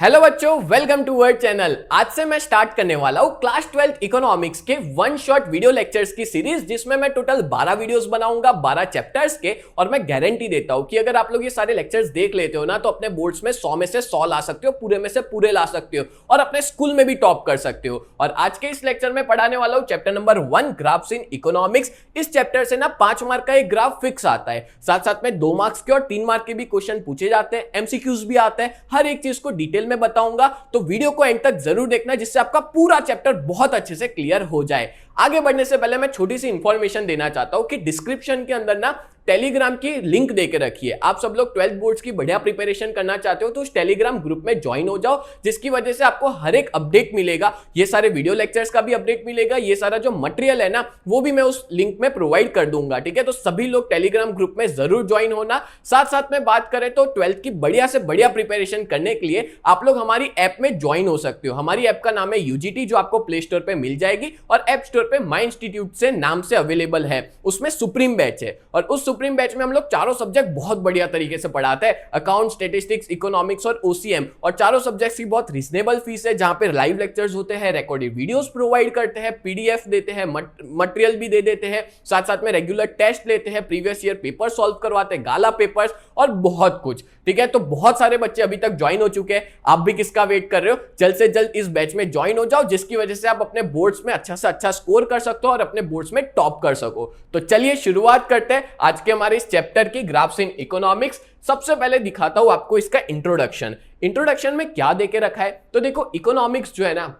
Hello बच्चों, welcome to word channel. आज से मैं स्टार्ट करने वाला हूँ क्लास 12 इकोनॉमिक्स के वन शॉट वीडियो लेक्चर्स की सीरीज, जिसमें मैं टोटल 12 वीडियोस बनाऊंगा 12 चैप्टर्स के। और मैं गारंटी देता हूँ कि अगर आप लोग ये सारे लेक्चर्स देख लेते हो ना, तो अपने बोर्ड्स में 100 में से 100 ला सकते हो, पूरे में से पूरे ला सकते हो और अपने स्कूल में भी टॉप कर सकते हो। और आज के इस लेक्चर में पढ़ाने वाला हूँ chapter number 1, graphs in economics. इस चैप्टर से ना 5 मार्क का एक ग्राफ फिक्स आता है, साथ साथ में 2 मार्क्स के और 3 मार्क के भी क्वेश्चन पूछे जाते हैं, एमसीक्यूज भी आते हैं। हर एक चीज को डिटेल में बताऊंगा, तो वीडियो को एंड तक जरूर देखना, जिससे आपका पूरा चैप्टर बहुत अच्छे से क्लियर हो जाए। आगे बढ़ने से पहले मैं छोटी सी इंफॉर्मेशन देना चाहता हूं कि डिस्क्रिप्शन के अंदर ना टेलीग्राम की लिंक देके रखी है। आप सब लोग 12th बोर्ड्स की बढ़िया प्रिपरेशन करना चाहते हो तो उस टेलीग्राम ग्रुप में ज्वाइन हो जाओ, जिसकी वजह से आपको हर एक अपडेट मिलेगा। ये सारे वीडियो लेक्चर्स का भी अपडेट मिलेगा, ये सारा जो मटेरियल है ना वो भी मैं उस लिंक में प्रोवाइड कर दूंगा। ठीक है, तो सभी लोग टेलीग्राम ग्रुप में जरूर ज्वाइन होना। साथ साथ में बात करें तो 12th की बढ़िया से बढ़िया प्रिपरेशन करने के लिए आप लोग हमारी ऐप में ज्वाइन हो सकते हो। हमारी ऐप का नाम है यूजीटी, जो आपको प्ले स्टोर पर मिल जाएगी और ऐप स्टोर पर माई इंस्टीट्यूट से नाम से अवेलेबल है। उसमें सुप्रीम बैच है और उस सुप्रीम बैच में हम लोग चारों सब्जेक्ट बहुत बढ़िया तरीके से पढ़ाते हैं, अकाउंट, स्टैटिस्टिक्स, इकोनॉमिक्स और ओसीएम। और चारों सब्जेक्ट्स की बहुत रीजनेबल फीस है, जहां पे लाइव लेक्चर्स होते हैं, रिकॉर्डेड वीडियोस प्रोवाइड करते हैं, पीडीएफ देते हैं, मटेरियल भी दे देते हैं, साथ साथ में रेगुलर टेस्ट लेते हैं, प्रीवियस ईयर पेपर सॉल्व करवाते हैं, गाला पेपर्स और बहुत कुछ। ठीक है, तो बहुत सारे बच्चे अभी तक ज्वाइन हो चुके हैं। आप भी किसका वेट कर रहे हो? जल्द से जल्द इस बैच में ज्वाइन हो जाओ, जिसकी वजह से आप अपने बोर्ड्स में अच्छा से अच्छा स्कोर कर सकते हो और अपने बोर्ड्स में टॉप कर सको। तो चलिए शुरुआत करते हैं आज के हमारे इस चैप्टर की, ग्राफ्स इन इकोनॉमिक्स। सबसे पहले दिखाता हूं आपको इसका इंट्रोडक्शन में क्या देके रखा है। तो देखो, इकोनॉमिक्स जो है ना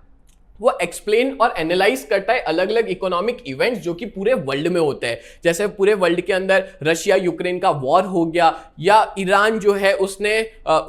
वो एक्सप्लेन और एनालाइज करता है अलग अलग इकोनॉमिक इवेंट्स जो कि पूरे वर्ल्ड में होते हैं। जैसे पूरे वर्ल्ड के अंदर रशिया यूक्रेन का वॉर हो गया, या ईरान जो है उसने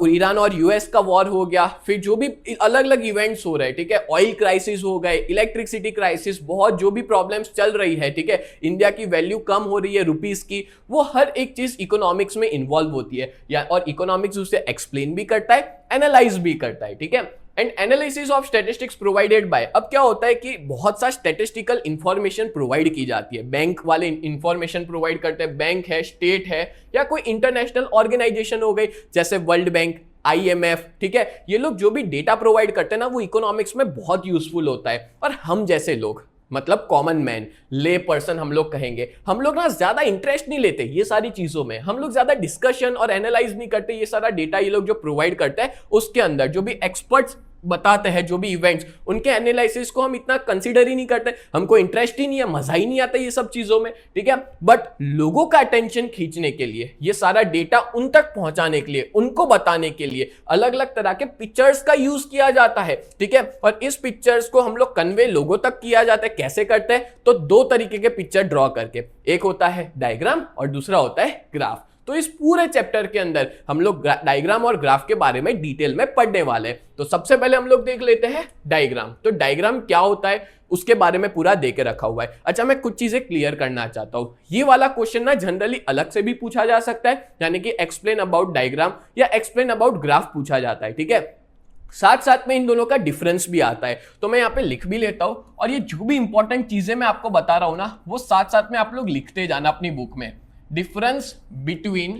ईरान और यूएस का वॉर हो गया, फिर जो भी अलग अलग इवेंट्स हो रहे हैं। ठीक है, ऑयल क्राइसिस हो गए, इलेक्ट्रिसिटी क्राइसिस, बहुत जो भी प्रॉब्लम्स चल रही है। ठीक है, इंडिया की वैल्यू कम हो रही है रुपीस की, वो हर एक चीज इकोनॉमिक्स में इन्वॉल्व होती है और इकोनॉमिक्स उसे एक्सप्लेन भी करता है, एनालाइज भी करता है। ठीक है, and analysis of statistics provided by. अब क्या होता है कि बहुत सा स्टैटिस्टिकल इंफॉर्मेशन प्रोवाइड की जाती है, बैंक वाले इंफॉर्मेशन प्रोवाइड करते हैं, बैंक है, स्टेट है, या कोई इंटरनेशनल ऑर्गेनाइजेशन हो गई जैसे वर्ल्ड बैंक, आईएमएफ। ठीक है, ये लोग जो भी डेटा प्रोवाइड करते हैं ना, वो इकोनॉमिक्स में बहुत यूजफुल होता है। और हम जैसे लोग, मतलब कॉमन मैन, ले पर्सन हम लोग कहेंगे, हम लोग ना ज्यादा इंटरेस्ट नहीं लेते ये सारी चीजों में। हम लोग ज्यादा डिस्कशन और एनालाइज नहीं करते। ये सारा डेटा ये लोग जो प्रोवाइड करते हैं उसके अंदर जो भी एक्सपर्ट्स बताते हैं, जो भी इवेंट्स, उनके एनालिसिस को हम इतना कंसीडर ही नहीं करते। हमको इंटरेस्ट ही नहीं है, मजा ही नहीं आता ये सब चीजों में। ठीक है, बट लोगों का अटेंशन खींचने के लिए, ये सारा डेटा उन तक पहुंचाने के लिए, उनको बताने के लिए अलग अलग तरह के पिक्चर्स का यूज किया जाता है। ठीक है, और इस पिक्चर्स को हम लोग कन्वे लोगों तक किया जाता है। कैसे करते हैं? तो 2 तरीके के पिक्चर ड्रॉ करके, एक होता है डायग्राम और दूसरा होता है ग्राफ। तो इस पूरे चैप्टर के अंदर हम लोग डायग्राम और ग्राफ के बारे में डिटेल में पढ़ने वाले हैं। तो सबसे पहले हम लोग देख लेते हैं डायग्राम। तो डायग्राम क्या होता है उसके बारे में पूरा देके रखा हुआ है। अच्छा, मैं कुछ चीजें क्लियर करना चाहता हूं। ये वाला क्वेश्चन ना जनरली अलग से भी पूछा जा सकता है, यानी कि एक्सप्लेन अबाउट डायग्राम या एक्सप्लेन अबाउट ग्राफ पूछा जाता है। ठीक है, साथ साथ में इन दोनों का डिफरेंस भी आता है, तो मैं यहाँ पे लिख भी लेता हूं। और ये जो भी इंपॉर्टेंट चीजें मैं आपको बता रहा हूं ना, वो साथ साथ में आप लोग लिखते जाना अपनी बुक में। Difference between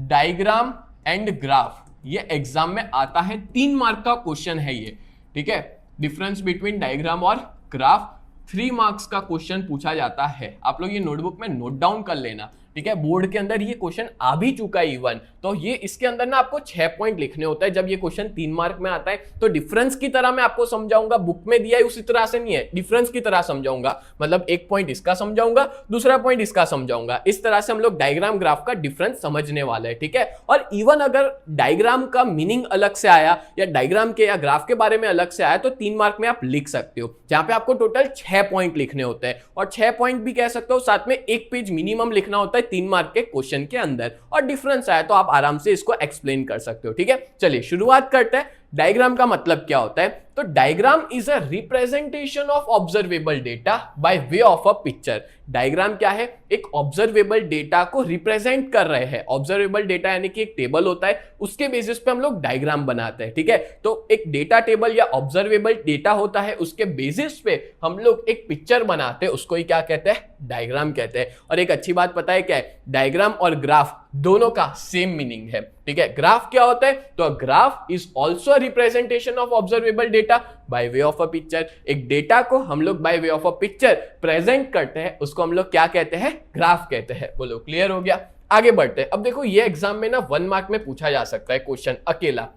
diagram and graph, ये एग्जाम में आता है, 3 मार्क का क्वेश्चन है ये। ठीक है, डिफरेंस बिटवीन डायग्राम और ग्राफ 3 मार्क्स का क्वेश्चन पूछा जाता है। आप लोग ये नोटबुक में नोट डाउन कर लेना। ठीक है, बोर्ड के अंदर ये क्वेश्चन आ भी चुका है इवन, तो ये इसके अंदर ना आपको 6 पॉइंट लिखने होता है जब ये क्वेश्चन 3 मार्क में आता है। तो डिफरेंस की तरह मैं आपको समझाऊंगा, बुक में दिया है उसी तरह से नहीं है, डिफरेंस की तरह समझाऊंगा। मतलब 1 पॉइंट इसका समझाऊंगा, दूसरा पॉइंट इसका समझाऊंगा। इस तरह से हम लोग डायग्राम ग्राफ का डिफरेंस समझने वाले हैं। ठीक है, और इवन अगर डायग्राम का मीनिंग अलग से आया या डायग्राम के या ग्राफ के बारे में अलग से आया, तो 3 मार्क में आप लिख सकते हो, जहां पे आपको टोटल 6 पॉइंट लिखने होते हैं। और 6 पॉइंट भी कह सकते हो, साथ में 1 पेज मिनिमम लिखना होता है 3 मार्क के क्वेश्चन के अंदर। और डिफरेंस आया तो आप आराम से इसको एक्सप्लेन कर सकते हो। ठीक है, चलिए शुरुआत करते हैं। डायग्राम का मतलब क्या होता है? तो diagram is a representation of observable data by way of a picture. Diagram क्या है? एक ऑब्जर्वेबल डेटा को रिप्रेजेंट कर रहे हैं। ऑब्जर्वेबल डेटा यानी कि एक टेबल होता है, उसके बेसिस पे हम लोग डायग्राम बनाते हैं, ठीक है। तो एक डेटा टेबल या ऑब्जर्वेबल डेटा होता है, उसके बेसिस पे हम लोग एक पिक्चर बनाते हैं, उसको ही क्या कहते हैं? डायग्राम कहते हैं। और एक अच्छी बात पता है क्या है? डायग्राम और ग्राफ दोनों का सेम मीनिंग है, ठीक है। ग्राफ क्या होता है? तो graph is also representation of observable data by way of a picture. एक डेटा को हम लोग by way of a picture present करते हैं, उसको हम लोग क्या कहते हैं? ग्राफ कहते हैं। बोलो क्लियर हो गया? आगे बढ़ते हैं। अब देखो ये एग्जाम में ना 1 मार्क में पूछा जा सकता है क्वेश्चन अकेला,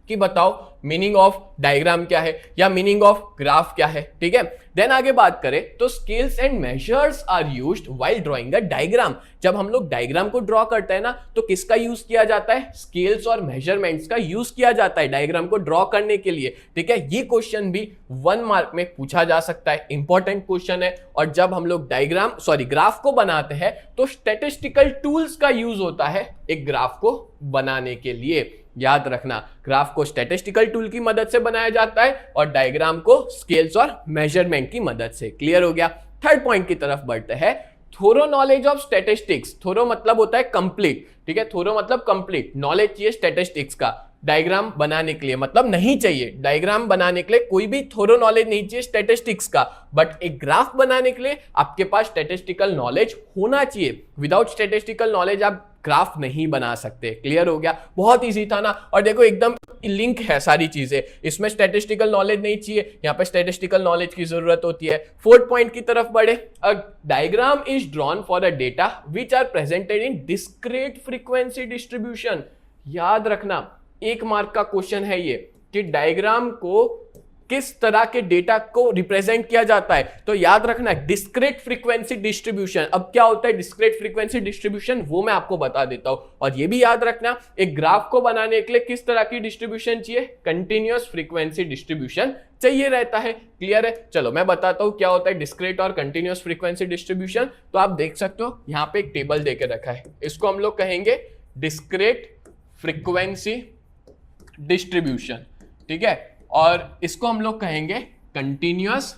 कि बताओ मीनिंग ऑफ डायग्राम क्या है या मीनिंग ऑफ ग्राफ क्या है, ठीक है। देन आगे बात करें तो scales and measures are used while drawing a diagram. जब हम लोग डायग्राम को ड्रॉ करते हैं ना, तो किसका यूज किया जाता है? स्केल्स और मेजरमेंट्स का यूज किया जाता है डायग्राम को ड्रॉ करने के लिए, ठीक है। ये क्वेश्चन भी 1 मार्क में पूछा जा सकता है, इंपॉर्टेंट क्वेश्चन है। और जब हम लोग ग्राफ को बनाते हैं तो स्टैटिस्टिकल टूल्स का यूज होता है एक ग्राफ को बनाने के लिए। याद रखना, ग्राफ को स्टैटिस्टिकल टूल की मदद से बनाया जाता है और डायग्राम को स्केल्स और मेजरमेंट की मदद से। क्लियर हो गया? थर्ड पॉइंट की तरफ बढ़ते हैं। थोरो नॉलेज ऑफ स्टैटिस्टिक्स। थोरो मतलब होता है कंप्लीट, ठीक है। थोरो मतलब कंप्लीट नॉलेज चाहिए स्टैटिस्टिक्स का डायग्राम बनाने के लिए, मतलब नहीं चाहिए डायग्राम बनाने के लिए कोई भी थोरो नॉलेज नहीं चाहिए स्टैटिस्टिक्स का, बट एक ग्राफ बनाने के लिए आपके पास स्टैटिस्टिकल नॉलेज होना चाहिए। विदाउट स्टैटिस्टिकल नॉलेज आप ग्राफ नहीं बना सकते। क्लियर हो गया? बहुत इजी था ना। और देखो एकदम लिंक है सारी चीजें, इसमें स्टैटिस्टिकल नॉलेज नहीं चाहिए, यहाँ पे स्टैटिस्टिकल नॉलेज की जरूरत होती है। फोर्थ पॉइंट की तरफ बढ़े। A diagram is drawn for a data which are presented in discrete frequency distribution. याद रखना, 1 मार्क का क्वेश्चन है ये, कि डायग्राम को किस तरह के डेटा को रिप्रेजेंट किया जाता है। तो याद रखना डिस्क्रीट फ्रीक्वेंसी डिस्ट्रीब्यूशन। अब क्या होता है डिस्क्रीट फ्रीक्वेंसी डिस्ट्रीब्यूशन, वो मैं आपको बता देता हूं। और ये भी याद रखना, एक ग्राफ को बनाने के लिए किस तरह की डिस्ट्रीब्यूशन चाहिए? कंटिन्यूअस फ्रीक्वेंसी डिस्ट्रीब्यूशन चाहिए रहता है। क्लियर है? चलो मैं बताता हूं क्या होता है डिस्क्रीट और कंटिन्यूअस फ्रीक्वेंसी डिस्ट्रीब्यूशन। तो आप देख सकते हो यहां पे एक टेबल देके रखा है, इसको हम लोग कहेंगे डिस्क्रीट फ्रीक्वेंसी डिस्ट्रीब्यूशन, ठीक है। और इसको हम लोग कहेंगे कंटिन्यूअस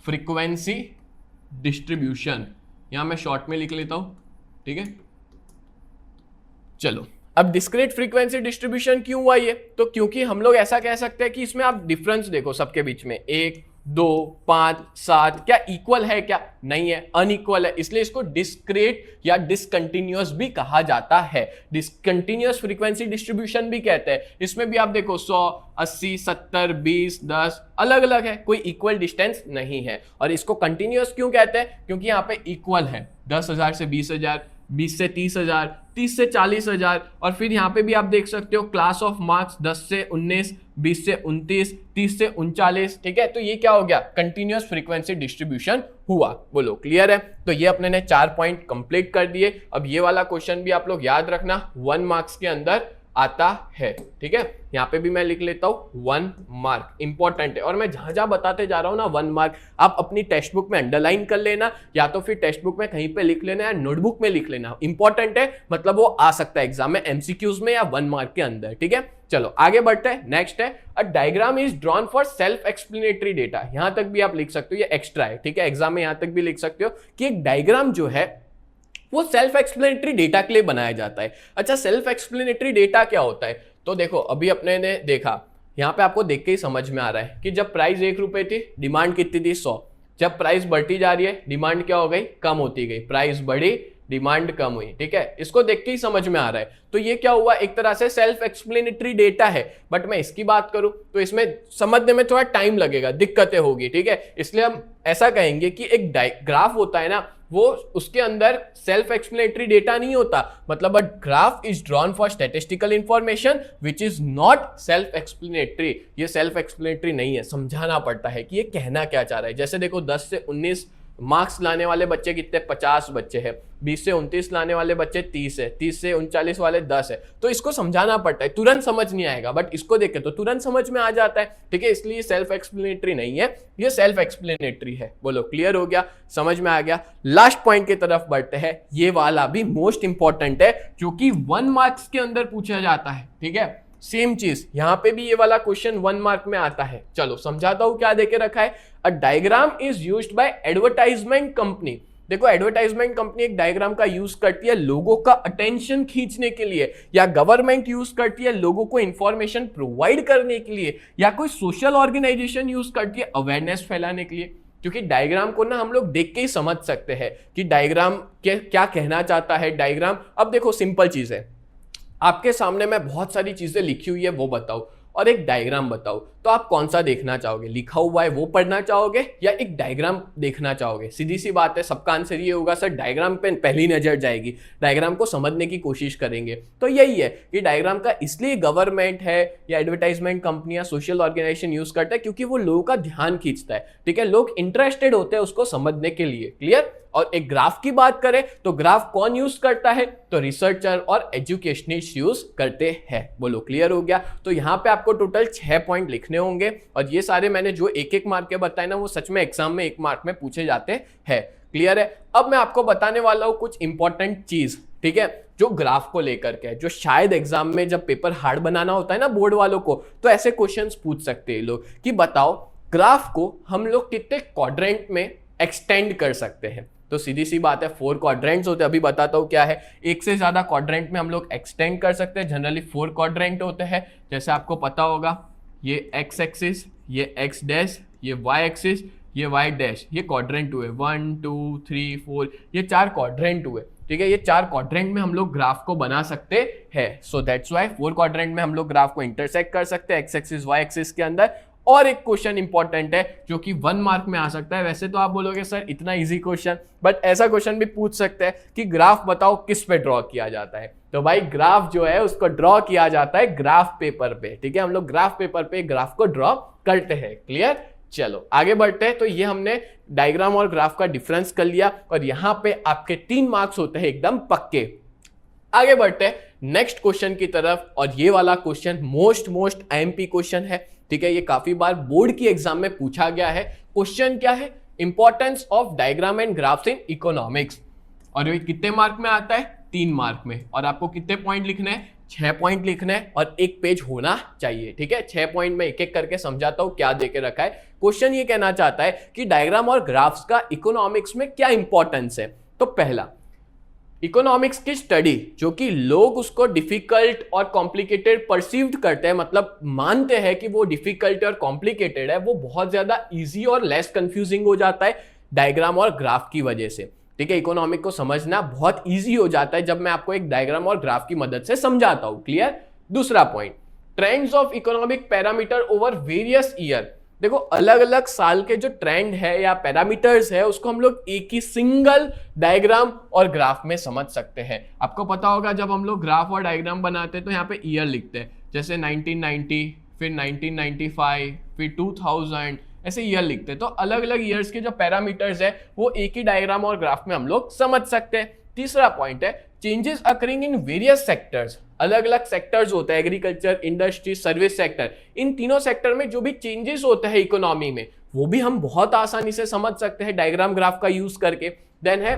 फ्रीक्वेंसी डिस्ट्रीब्यूशन। यहां मैं शॉर्ट में लिख लेता हूं, ठीक है। चलो, अब डिस्क्रीट फ्रीक्वेंसी डिस्ट्रीब्यूशन क्यों हुआ ये? तो क्योंकि हम लोग ऐसा कह सकते हैं कि इसमें आप डिफरेंस देखो सबके बीच में, 1, 2, 5, 7, क्या इक्वल है? क्या नहीं है, अनइक्वल है। इसलिए इसको डिस्क्रीट या डिसकंटिन्यूअस भी कहा जाता है, डिसकंटिन्यूअस फ्रीक्वेंसी डिस्ट्रीब्यूशन भी कहते हैं। इसमें भी आप देखो 100, 80, 70, 20, 10 अलग अलग है, कोई इक्वल डिस्टेंस नहीं है। और इसको कंटिन्यूअस क्यों कहते हैं? क्योंकि यहाँ पे इक्वल है, 10,000 से 20,000, 20 से 30,000, 30 से 40,000। और फिर यहाँ पे भी आप देख सकते हो क्लास ऑफ मार्क्स 10 से 19, 20 से 29, 30 से 39, ठीक है। तो ये क्या हो गया? कंटिन्यूअस फ्रीक्वेंसी डिस्ट्रीब्यूशन हुआ। बोलो क्लियर है? तो ये अपने ने 4 पॉइंट कंप्लीट कर दिए। अब ये वाला क्वेश्चन भी आप लोग याद रखना 1 मार्क्स के अंदर आता है, ठीक है। यहाँ पे भी मैं लिख लेता हूं 1 मार्क, इंपॉर्टेंट है। और मैं जहां जहां बताते जा रहा हूं ना 1 मार्क, आप अपनी टेक्स्ट बुक में अंडरलाइन कर लेना, या तो फिर टेक्स्ट बुक में कहीं पे लिख लेना या नोटबुक में लिख लेना। इंपॉर्टेंट है, मतलब वो आ सकता है एग्जाम में एमसीक्यूज में या 1 मार्क के अंदर, ठीक है। चलो आगे बढ़ते हैं। नेक्स्ट है अ diagram is drawn for self explanatory data. यहां तक भी आप लिख सकते हो, ये एक्स्ट्रा है, ठीक है। एग्जाम में यहां तक भी लिख सकते हो कि एक डायग्राम जो है वो सेल्फ एक्सप्लेनेटरी डेटा के लिए बनाया जाता है। अच्छा, सेल्फ एक्सप्लेनेटरी डेटा क्या होता है? तो देखो अभी अपने ने देखा, यहां पे आपको देख के ही समझ में आ रहा है कि जब प्राइस 1 रुपए थी, डिमांड कितनी थी? 100। जब प्राइस बढ़ती जा रही है, डिमांड क्या हो गई? कम होती गई। प्राइस बढ़ी, डिमांड कम हुई, ठीक है। इसको देख के ही समझ में आ रहा है। तो ये क्या हुआ? एक तरह से सेल्फ एक्सप्लेनेटरी डेटा है। बट मैं इसकी बात करूं तो इसमें समझने में थोड़ा टाइम लगेगा, दिक्कतें होगी, ठीक है। इसलिए हम ऐसा कहेंगे कि एक ग्राफ होता है ना, वो उसके अंदर सेल्फ एक्सप्लेनेटरी डेटा नहीं होता। मतलब a graph is drawn for statistical information which is not self explanatory. ये सेल्फ एक्सप्लेनेटरी नहीं है, समझाना पड़ता है कि ये कहना क्या चाह रहा है। जैसे देखो 10 से 19 मार्क्स लाने वाले बच्चे कितने? 50 बच्चे हैं। 20 से 29 लाने वाले बच्चे 30 है। 30 से 39 वाले 10 है। तो इसको समझाना पड़ता है, तुरंत समझ नहीं आएगा, बट इसको देख के तो तुरंत समझ में आ जाता है, ठीक है। इसलिए सेल्फ एक्सप्लेनेटरी नहीं है, ये सेल्फ एक्सप्लेनेटरी है। बोलो क्लियर हो गया? समझ में आ गया? लास्ट पॉइंट की तरफ बढ़ते हैं। ये वाला भी मोस्ट इंपॉर्टेंट है, जो कि 1 मार्क्स के अंदर पूछा जाता है, ठीक है। सेम चीज यहाँ पे भी ये वाला क्वेश्चन 1 मार्क में आता है। चलो समझाता हूं क्या देके रखा है। अ diagram is used by advertisement company. देखो एडवर्टाइजमेंट कंपनी एक डायग्राम का यूज करती है लोगों का अटेंशन खींचने के लिए, या गवर्नमेंट यूज करती है लोगों को इंफॉर्मेशन प्रोवाइड करने के लिए, या कोई सोशल ऑर्गेनाइजेशन यूज करती है अवेयरनेस फैलाने के लिए। क्योंकि डायग्राम को ना हम लोग देख के ही समझ सकते हैं कि डायग्राम क्या कहना चाहता है। डायग्राम, अब देखो सिंपल चीज है, आपके सामने मैं बहुत सारी चीजें लिखी हुई है वो बताओ और एक डायग्राम बताओ, तो आप कौन सा देखना चाहोगे? लिखा हुआ है वो पढ़ना चाहोगे या एक डायग्राम देखना चाहोगे? सीधी सी बात है, सबका आंसर ये होगा सर डायग्राम पे पहली नजर जाएगी, डायग्राम को समझने की कोशिश करेंगे। तो यही है कि डायग्राम का इसलिए गवर्नमेंट है या एडवर्टाइजमेंट कंपनियां, सोशल ऑर्गेनाइजेशन यूज करता है क्योंकि वो लोगों का ध्यान खींचता है। ठीक है, लोग इंटरेस्टेड होते हैं उसको समझने के लिए। क्लियर? और एक ग्राफ की बात करें तो ग्राफ कौन यूज करता है? तो रिसर्चर और एजुकेशनिस्ट यूज करते हैं। बोलो क्लियर हो गया? तो यहाँ पे आपको टोटल 6 पॉइंट लिखने होंगे और ये सारे मैंने जो एक एक मार्क के बताए ना वो सच में एग्जाम में 1 मार्क में पूछे जाते हैं। क्लियर है? अब मैं आपको बताने वाला हूं कुछ इंपॉर्टेंट चीज, ठीक है, जो ग्राफ को लेकर के, जो शायद एग्जाम में जब पेपर हार्ड बनाना होता है ना बोर्ड वालों को, तो ऐसे क्वेश्चंस पूछ सकते हैं लोग कि बताओ ग्राफ को हम लोग कितने क्वाड्रेंट में एक्सटेंड कर सकते हैं। तो सीधी सी बात है 4 क्वाड्रेंट्स होते हैं। अभी बताता हूँ क्या है। एक से ज्यादा क्वाड्रेंट में हम लोग एक्सटेंड कर सकते हैं। जनरली 4 क्वाड्रेंट होते हैं। जैसे आपको पता होगा ये एक्स एक्सिस, ये एक्स डैश, ये वाई एक्सिस, ये वाई डैश, ये क्वाड्रेंट हुए 1 2 3 4, ये 4 क्वाड्रेंट हुए। ठीक है, ये 4 क्वाड्रेंट में हम लोग ग्राफ को बना सकते हैं। सो दैट्स व्हाई 4 क्वाड्रेंट में हम लोग ग्राफ को इंटरसेक्ट कर सकते हैं एक्स एक्सिस वाई एक्सिस के अंदर। और एक क्वेश्चन इंपॉर्टेंट है जो कि 1 मार्क में आ सकता है। वैसे तो आप बोलोगे सर इतना इजी क्वेश्चन, बट ऐसा क्वेश्चन भी पूछ सकते हैं कि ग्राफ बताओ किस पे ड्रॉ किया जाता है। तो भाई ग्राफ जो है उसको ड्रॉ किया जाता है ग्राफ पेपर पे। ठीक है, हम लोग ग्राफ पेपर पे ग्राफ को ड्रॉ करते हैं। क्लियर? चलो आगे बढ़ते हैं। तो ये हमने डायग्राम और ग्राफ का डिफरेंस कर लिया और यहां पे आपके 3 मार्क्स होते हैं एकदम पक्के। आगे बढ़ते हैं नेक्स्ट क्वेश्चन की तरफ और ये वाला क्वेश्चन मोस्ट आईएमपी क्वेश्चन है। ठीक है, ये काफी बार बोर्ड की एग्जाम में पूछा गया है। क्वेश्चन क्या है? Importance of diagram and graphs in economics. और ये कितने मार्क में आता है? 3 मार्क में। और आपको कितने पॉइंट लिखने हैं? 6 पॉइंट लिखने हैं और 1 पेज होना चाहिए। ठीक है, 6 पॉइंट में एक एक करके समझाता हूं क्या देके रखा है। क्वेश्चन ये कहना चाहता है कि डायग्राम और ग्राफ्स का इकोनॉमिक्स में क्या इंपॉर्टेंस है। तो पहला, इकोनॉमिक्स की स्टडी जो कि लोग उसको डिफिकल्ट और कॉम्प्लिकेटेड परसीव्ड करते हैं, मतलब मानते हैं कि वो डिफिकल्ट और कॉम्प्लिकेटेड है, वो बहुत ज्यादा इजी और लेस कंफ्यूजिंग हो जाता है डायग्राम और ग्राफ की वजह से। ठीक है, इकोनॉमिक को समझना बहुत इजी हो जाता है जब मैं आपको एक डायग्राम और ग्राफ की मदद से समझाता हूं। क्लियर? दूसरा point, trends of economic parameter over various year. देखो अलग अलग साल के जो ट्रेंड है या पैरामीटर्स है उसको हम लोग एक ही सिंगल डायग्राम और ग्राफ में समझ सकते हैं। आपको पता होगा जब हम लोग ग्राफ और डायग्राम बनाते हैं तो यहाँ पे ईयर लिखते हैं, जैसे 1990, फिर 1995, फिर 2000, ऐसे ईयर लिखते हैं। तो अलग अलग ईयर्स के जो पैरामीटर्स है वो एक ही डायग्राम और ग्राफ में हम लोग समझ सकते हैं। तीसरा पॉइंट है changes occurring in various sectors. अलग अलग सेक्टर्स होते हैं, एग्रीकल्चर, इंडस्ट्री, सर्विस सेक्टर। इन तीनों सेक्टर में जो भी चेंजेस होते हैं इकोनॉमी में वो भी हम बहुत आसानी से समझ सकते हैं डायग्राम ग्राफ का यूज करके। देन है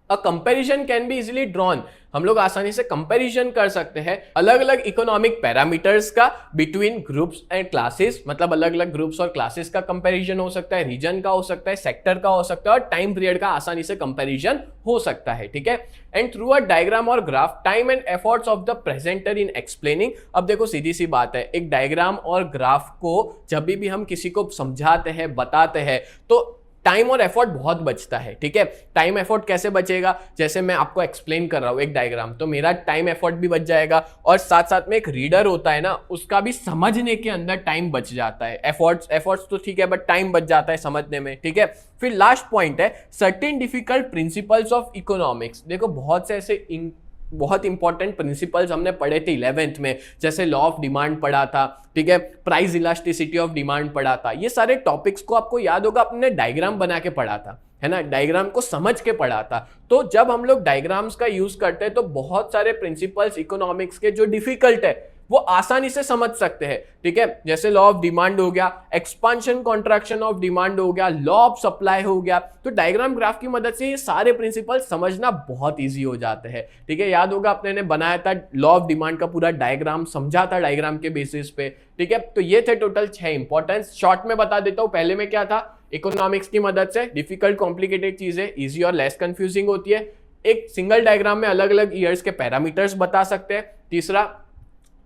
a comparison can be easily drawn. हम लोग आसानी से कंपैरिजन कर सकते हैं अलग अलग इकोनॉमिक पैरामीटर्स का बिटवीन ग्रुप्स एंड क्लासेस, मतलब अलग अलग ग्रुप्स और क्लासेस का कंपैरिजन हो सकता है, रीजन का हो सकता है, सेक्टर का हो सकता है और टाइम पीरियड का आसानी से कंपैरिजन हो सकता है। ठीक है, एंड थ्रू अ डायग्राम और graph time and efforts of the presenter in explaining. अब देखो सीधी सी बात है, एक डायग्राम और ग्राफ को जब भी हम किसी को समझाते हैं, बताते हैं, तो टाइम और एफर्ट बहुत बचता है। ठीक है, टाइम एफर्ट कैसे बचेगा? जैसे मैं आपको एक्सप्लेन कर रहा हूं एक डायग्राम, तो मेरा टाइम एफर्ट भी बच जाएगा और साथ साथ में एक रीडर होता है ना, उसका भी समझने के अंदर टाइम बच जाता है। एफर्ट्स तो ठीक है बट टाइम बच जाता है समझने में। ठीक है, फिर लास्ट पॉइंट है certain difficult principles of economics. देखो बहुत से ऐसे बहुत इंपॉर्टेंट प्रिंसिपल्स हमने पढ़े थे 11th में, जैसे लॉ ऑफ डिमांड पढ़ा था। ठीक है, प्राइस इलास्टिसिटी ऑफ डिमांड पढ़ा था। ये सारे टॉपिक्स को आपको याद होगा अपने डायग्राम बना के पढ़ा था, है ना, डायग्राम को समझ के पढ़ा था। तो जब हम लोग डायग्राम्स का यूज करते हैं तो बहुत सारे प्रिंसिपल्स इकोनॉमिक्स के जो डिफिकल्ट है वो आसानी से समझ सकते हैं, ठीक है। जैसे लॉ ऑफ डिमांड हो गया, एक्सपांशन कॉन्ट्रैक्शन ऑफ डिमांड हो गया, लॉ ऑफ सप्लाई हो गया। तो डायग्राम ग्राफ की मदद से ये सारे प्रिंसिपल समझना बहुत ईजी हो जाते हैं, ठीक है। याद होगा अपने ने बनाया था लॉ ऑफ डिमांड का पूरा डायग्राम, समझा था डायग्राम के बेसिस पे, ठीक है। तो ये थे टोटल 6 इंपॉर्टेंस। शॉर्ट में बता देता हूं, पहले में क्या था, इकोनॉमिक्स की मदद से डिफिकल्ट कॉम्प्लिकेटेड चीजें इजी और लेस कंफ्यूजिंग होती है। एक सिंगल डायग्राम में अलग अलग ईयर्स के पैरामीटर्स बता सकते हैं। तीसरा,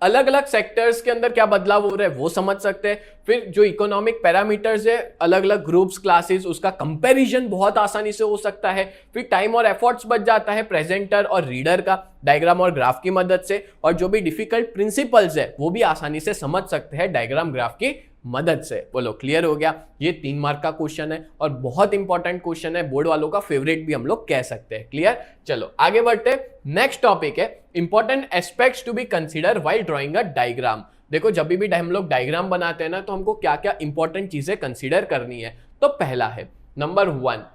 अलग अलग सेक्टर्स के अंदर क्या बदलाव हो रहा है वो समझ सकते हैं। फिर जो इकोनॉमिक पैरामीटर्स है, अलग अलग ग्रुप्स, क्लासेस, उसका कंपैरिजन बहुत आसानी से हो सकता है। फिर टाइम और एफर्ट्स बच जाता है प्रेजेंटर और रीडर का डायग्राम और ग्राफ की मदद से, और जो भी डिफिकल्ट प्रिंसिपल्स है वो भी आसानी से समझ सकते हैं डायग्राम ग्राफ की मदद से। बोलो क्लियर हो गया। ये 3 मार्क का क्वेश्चन है और बहुत इंपॉर्टेंट क्वेश्चन है, बोर्ड वालों का फेवरेट भी हम लोग कह सकते हैं। क्लियर, चलो आगे बढ़ते। नेक्स्ट टॉपिक है important aspects to be consider while drawing a diagram. देखो जब भी हम लोग डायग्राम बनाते हैं ना, तो हमको क्या क्या इंपॉर्टेंट चीजें कंसीडर करनी है। तो पहला है number 1,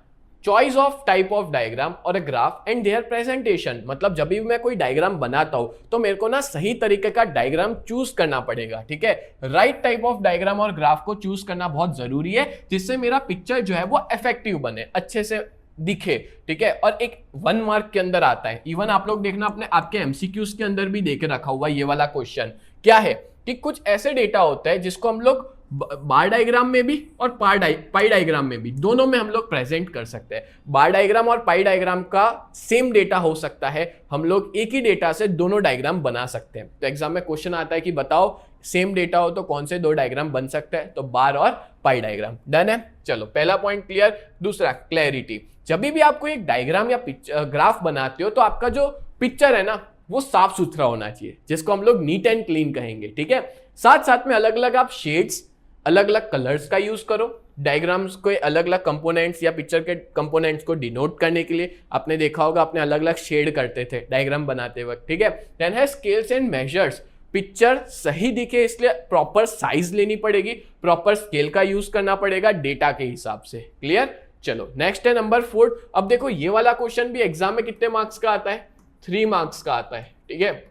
choice of type of diagram और ग्राफ एंड देयर प्रेजेंटेशन। मतलब जब भी मैं कोई डायग्राम बनाता हूं तो मेरे को ना सही तरीके का डायग्राम चूज करना पड़ेगा, ठीक है। राइट टाइप ऑफ डायग्राम और ग्राफ को चूज करना बहुत जरूरी है, जिससे मेरा पिक्चर जो है वो इफेक्टिव बने, अच्छे से दिखे, ठीक है। और एक 1 मार्क के अंदर आता है। इवन आप लोग देखना अपने आपके एमसीक्यूज के अंदर भी देके रखा हुआ ये वाला क्वेश्चन क्या है कि कुछ ऐसे डेटा होता है जिसको हम लोग बार डायग्राम में भी और पाई डायग्राम में भी, दोनों में हम लोग प्रेजेंट कर सकते हैं। बार डायग्राम और पाई डायग्राम का सेम डेटा हो सकता है, हम लोग एक ही डेटा से दोनों डायग्राम बना सकते हैं। तो एग्जाम में क्वेश्चन आता है कि बताओ सेम डेटा हो तो कौन से 2 डायग्राम बन सकते हैं, तो बार और पाई डायग्राम। डन है, चलो पहला पॉइंट क्लियर। दूसरा, क्लैरिटी। जब भी आपको एक डायग्राम या ग्राफ बनाते हो तो आपका जो पिक्चर है ना वो साफ सुथरा होना चाहिए, जिसको हम लोग नीट एंड क्लीन कहेंगे, ठीक है। साथ साथ में अलग अलग आप शेड्स, अलग अलग कलर्स का यूज करो। डायग्राम्स को अलग अलग कंपोनेंट्स या पिक्चर के कंपोनेंट्स को डिनोट करने के लिए आपने देखा होगा अपने अलग अलग शेड करते थे डायग्राम बनाते वक्त, ठीक है। देन है स्केल्स एंड मेजर्स। पिक्चर सही दिखे इसलिए प्रॉपर साइज लेनी पड़ेगी, प्रॉपर स्केल का यूज करना पड़ेगा डेटा के हिसाब से। क्लियर, चलो नेक्स्ट है नंबर 4। अब देखो ये वाला क्वेश्चन भी एग्जाम में कितने मार्क्स का आता है, 3 मार्क्स का आता है, ठीक है।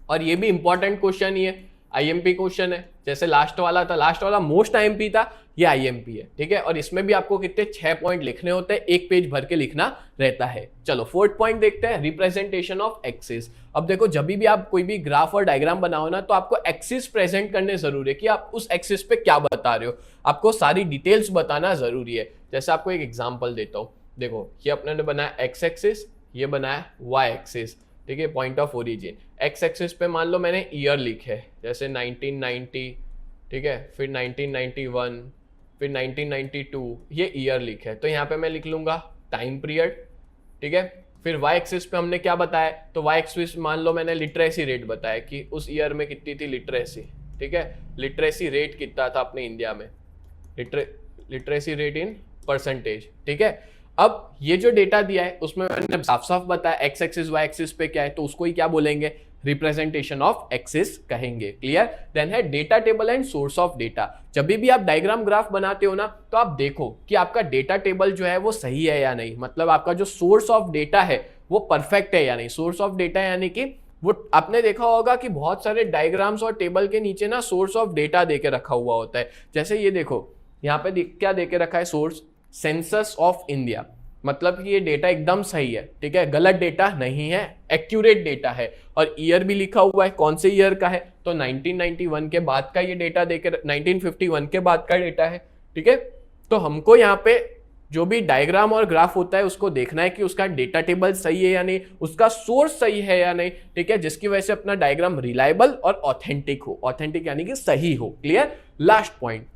और ये भी इंपॉर्टेंट क्वेश्चन ही है, आईएमपी क्वेश्चन है। जैसे लास्ट वाला था, लास्ट वाला मोस्ट आईएमपी था, ये आईएमपी है, ठीक है। और इसमें भी आपको कितने 6 पॉइंट लिखने होते हैं, 1 पेज भर के लिखना रहता है। चलो 4th पॉइंट देखते हैं, रिप्रेजेंटेशन ऑफ एक्सिस। अब देखो जब भी आप कोई भी ग्राफ और डायग्राम बनाओ ना, तो आपको एक्सिस प्रेजेंट करने जरूरी है कि आप उस एक्सिस पे क्या बता रहे हो, आपको सारी डिटेल्स बताना जरूरी है। जैसे आपको एक एग्जाम्पल देता हूँ, देखो ये अपने ने बनाया एक्स एक्सिस, ये बनाया वाई एक्सिस, ठीक है, point of origin. X axis पे मान लो मैंने ईयर लिखे, जैसे 1990, ठीक है, फिर 1991, फिर 1992, ये ईयर लिखे, तो यहाँ पे मैं लिख लूंगा टाइम पीरियड, ठीक है। फिर वाई एक्सिस पे हमने क्या बताया, तो वाई एक्सिस मान लो मैंने लिटरेसी रेट बताया कि उस ईयर में कितनी थी लिटरेसी, ठीक है। लिटरेसी रेट कितना था अपने इंडिया में, लिटरेसी रेट इन परसेंटेज, ठीक है। अब ये जो डेटा दिया है उसमें मैंने साफ साफ बताया एक्स एक्सिस वाई एक्सिस पे क्या है, तो उसको ही क्या बोलेंगे, रिप्रेजेंटेशन ऑफ एक्सिस कहेंगे। क्लियर। देन है data table and source of data. जब भी आप डायग्राम ग्राफ बनाते हो ना, तो आप देखो कि आपका डेटा टेबल जो है वो सही है या नहीं, मतलब आपका जो सोर्स ऑफ डेटा है वो परफेक्ट है या नहीं। सोर्स ऑफ डेटा यानी कि वो आपने देखा होगा कि बहुत सारे डायग्राम्स और टेबल के नीचे ना सोर्स ऑफ डेटा देके रखा हुआ होता है। जैसे ये देखो यहाँ पे क्या देके रखा है, सोर्स सेंसस ऑफ इंडिया, मतलब कि ये डेटा एकदम सही है, ठीक है, गलत डेटा नहीं है, एक्यूरेट डेटा है। और ईयर भी लिखा हुआ है, कौन से ईयर का है, तो 1991 के बाद का ये डेटा देके, 1951 के बाद का डेटा है, ठीक है। तो हमको यहाँ पे जो भी डायग्राम और ग्राफ होता है उसको देखना है कि उसका डेटा टेबल सही है या नहीं, उसका सोर्स सही है या नहीं, ठीक है, जिसकी वजह से अपना डायग्राम रिलायबल और ऑथेंटिक हो। ऑथेंटिक यानी कि सही हो। Clear. Last point,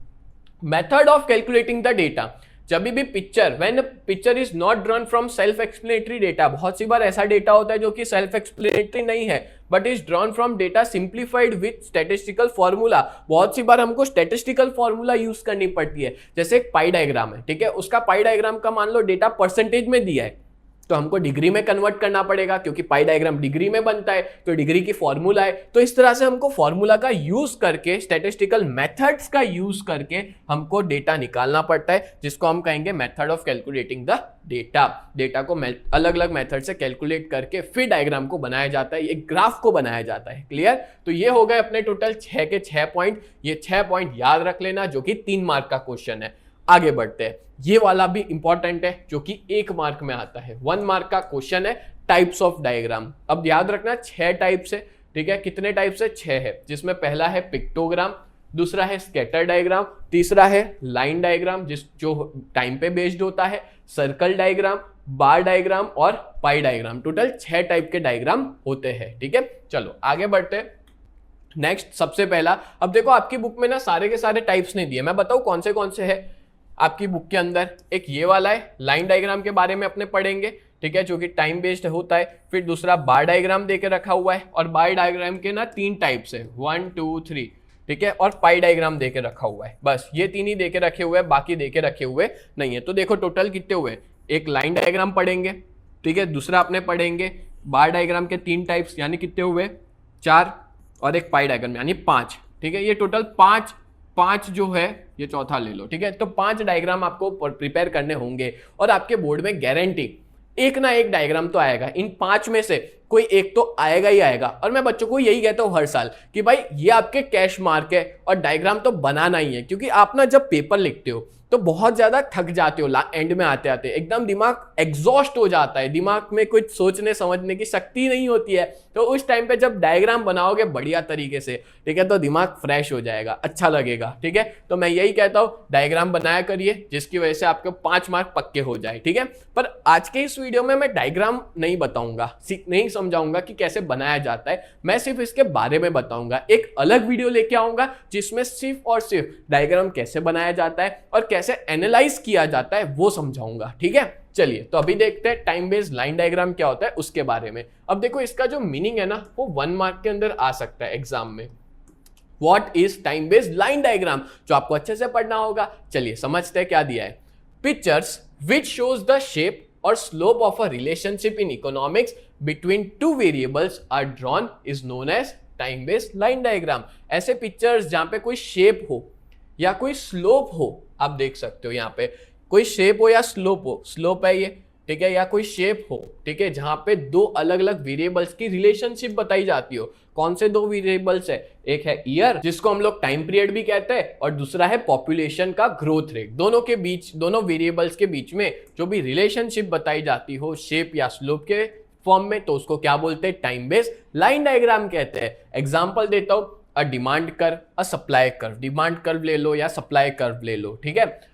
method of calculating the data. जब भी picture, when picture is not drawn from self explanatory data, बहुत सी बार ऐसा डेटा होता है जो कि सेल्फ एक्सप्लेनेटरी नहीं है, but is drawn from data simplified with statistical formula. बहुत सी बार हमको स्टैटिस्टिकल फॉर्मूला यूज करनी पड़ती है। जैसे एक पाई डायग्राम है, ठीक है, उसका पाई डायग्राम का मान लो डेटा परसेंटेज में दिया है, तो हमको डिग्री में कन्वर्ट करना पड़ेगा, क्योंकि पाई डायग्राम डिग्री में बनता है, तो डिग्री की फॉर्मूला है। तो इस तरह से हमको फॉर्मूला का यूज करके, स्टैटिस्टिकल मेथड्स का यूज करके हमको डेटा निकालना पड़ता है, जिसको हम कहेंगे method of calculating the data. Data को अलग अलग मेथड से कैलकुलेट करके फिर डायग्राम को बनाया जाता है, एक ग्राफ को बनाया जाता है। क्लियर? तो ये हो गए अपने टोटल 6 के 6 पॉइंट। ये 6 पॉइंट याद रख लेना, जो कि 3 मार्क का क्वेश्चन है। आगे बढ़ते हैं, ये वाला भी इंपॉर्टेंट है, जो कि 1 मार्क में आता है। 1 मार्क का क्वेश्चन है, टाइप्स ऑफ डायग्राम। अब याद रखना 6 टाइप्स है, ठीक है? कितने टाइप्स है? 6 है, जिसमें पहला है पिक्टोग्राम, दूसरा है स्कैटर डायग्राम, तीसरा है लाइन डायग्राम जो टाइम पे बेस्ड होता है, सर्कल डायग्राम, बार डायग्राम और पाई डायग्राम। टोटल 6 टाइप के डायग्राम होते हैं, ठीक है? चलो आगे बढ़ते हैं। नेक्स्ट, सबसे पहला, अब देखो आपकी बुक में ना सारे के सारे टाइप्स नहीं दिए, मैं बताऊं कौन से है आपकी बुक के अंदर। एक ये वाला है, लाइन डायग्राम के बारे में अपने पढ़ेंगे, ठीक है, जो कि टाइम बेस्ड होता है। फिर दूसरा बार डायग्राम देके रखा हुआ है, और बार डायग्राम के ना 3 टाइप्स है, 1 2 3, ठीक है, और पाई डायग्राम देके रखा हुआ है। बस ये 3 ही देके रखे हुए हैं, बाकी देके रखे हुए नहीं है। तो देखो टोटल कितने हुए, एक लाइन डायग्राम पढ़ेंगे, ठीक है, दूसरा अपने पढ़ेंगे बार डायग्राम के 3 टाइप्स, यानी कितने हुए 4, और एक पाई डायग्राम यानी 5, ठीक है। ये टोटल 5 जो है, ये चौथा ले लो, ठीक है। तो 5 डायग्राम आपको प्रिपेयर करने होंगे, और आपके बोर्ड में गारंटी एक ना एक डायग्राम तो आएगा। इन 5 में से कोई एक तो आएगा ही आएगा। और मैं बच्चों को यही कहता हूं हर साल कि भाई ये आपके कैश मार्क है, और डायग्राम तो बनाना ही है, क्योंकि आप ना जब पेपर लिखते हो तो बहुत ज्यादा थक जाते हो, एंड में आते आते एकदम दिमाग एग्जॉस्ट हो जाता है, दिमाग में कुछ सोचने समझने की शक्ति नहीं होती है। तो उस टाइम पे जब डायग्राम बनाओगे बढ़िया तरीके से, ठीक है, तो दिमाग फ्रेश हो जाएगा, अच्छा लगेगा, ठीक है। तो मैं यही कहता हूं डायग्राम बनाया करिए, जिसकी वजह से आपके 5 मार्क पक्के हो जाए, ठीक है। पर आज के इस वीडियो में मैं डायग्राम नहीं बताऊंगा, नहीं समझाऊंगा कि कैसे बनाया जाता है, मैं सिर्फ इसके बारे में बताऊंगा। एक अलग वीडियो लेके आऊंगा जिसमें सिर्फ और सिर्फ डायग्राम कैसे बनाया जाता है और कैसे एनालाइज किया जाता है वो समझाऊंगा, ठीक है। चलिए तो अभी देखते हैं टाइम बेस्ड लाइन डायग्राम क्या होता है उसके बारे में। अब देखो इसका जो मीनिंग है ना, वो 1 मार्क के अंदर आ सकता है एग्जाम में। What is time based line diagram, जो आपको अच्छे से पढ़ना होगा। चलिए समझते हैं क्या दिया है। Pictures which shows the shape or slope of a relationship in economics between 2 variables are drawn is known as time based line diagram। ऐसे पिक्चर्स जहां पे कोई शेप हो या कोई स्लोप हो, आप देख सकते हो यहाँ पे कोई शेप हो या स्लोप हो, स्लोप है ये, ठीक है, या कोई शेप हो, ठीक है, जहां पे 2 अलग अलग वेरिएबल्स की रिलेशनशिप बताई जाती हो। कौन से 2 वेरिएबल्स है? एक है ईयर, जिसको हम लोग टाइम पीरियड भी कहते हैं, और दूसरा है पॉपुलेशन का ग्रोथ रेट। दोनों के बीच, दोनों वेरिएबल्स के बीच में जो भी रिलेशनशिप बताई जाती हो शेप या स्लोप के फॉर्म में, तो उसको क्या बोलते हैं? टाइम बेस्ड लाइन डायग्राम कहते हैं। एग्जाम्पल देता हूं, a demand curve, a supply curve. Demand curve ले लो या सप्लाई कर्व ले लो, ठीक है।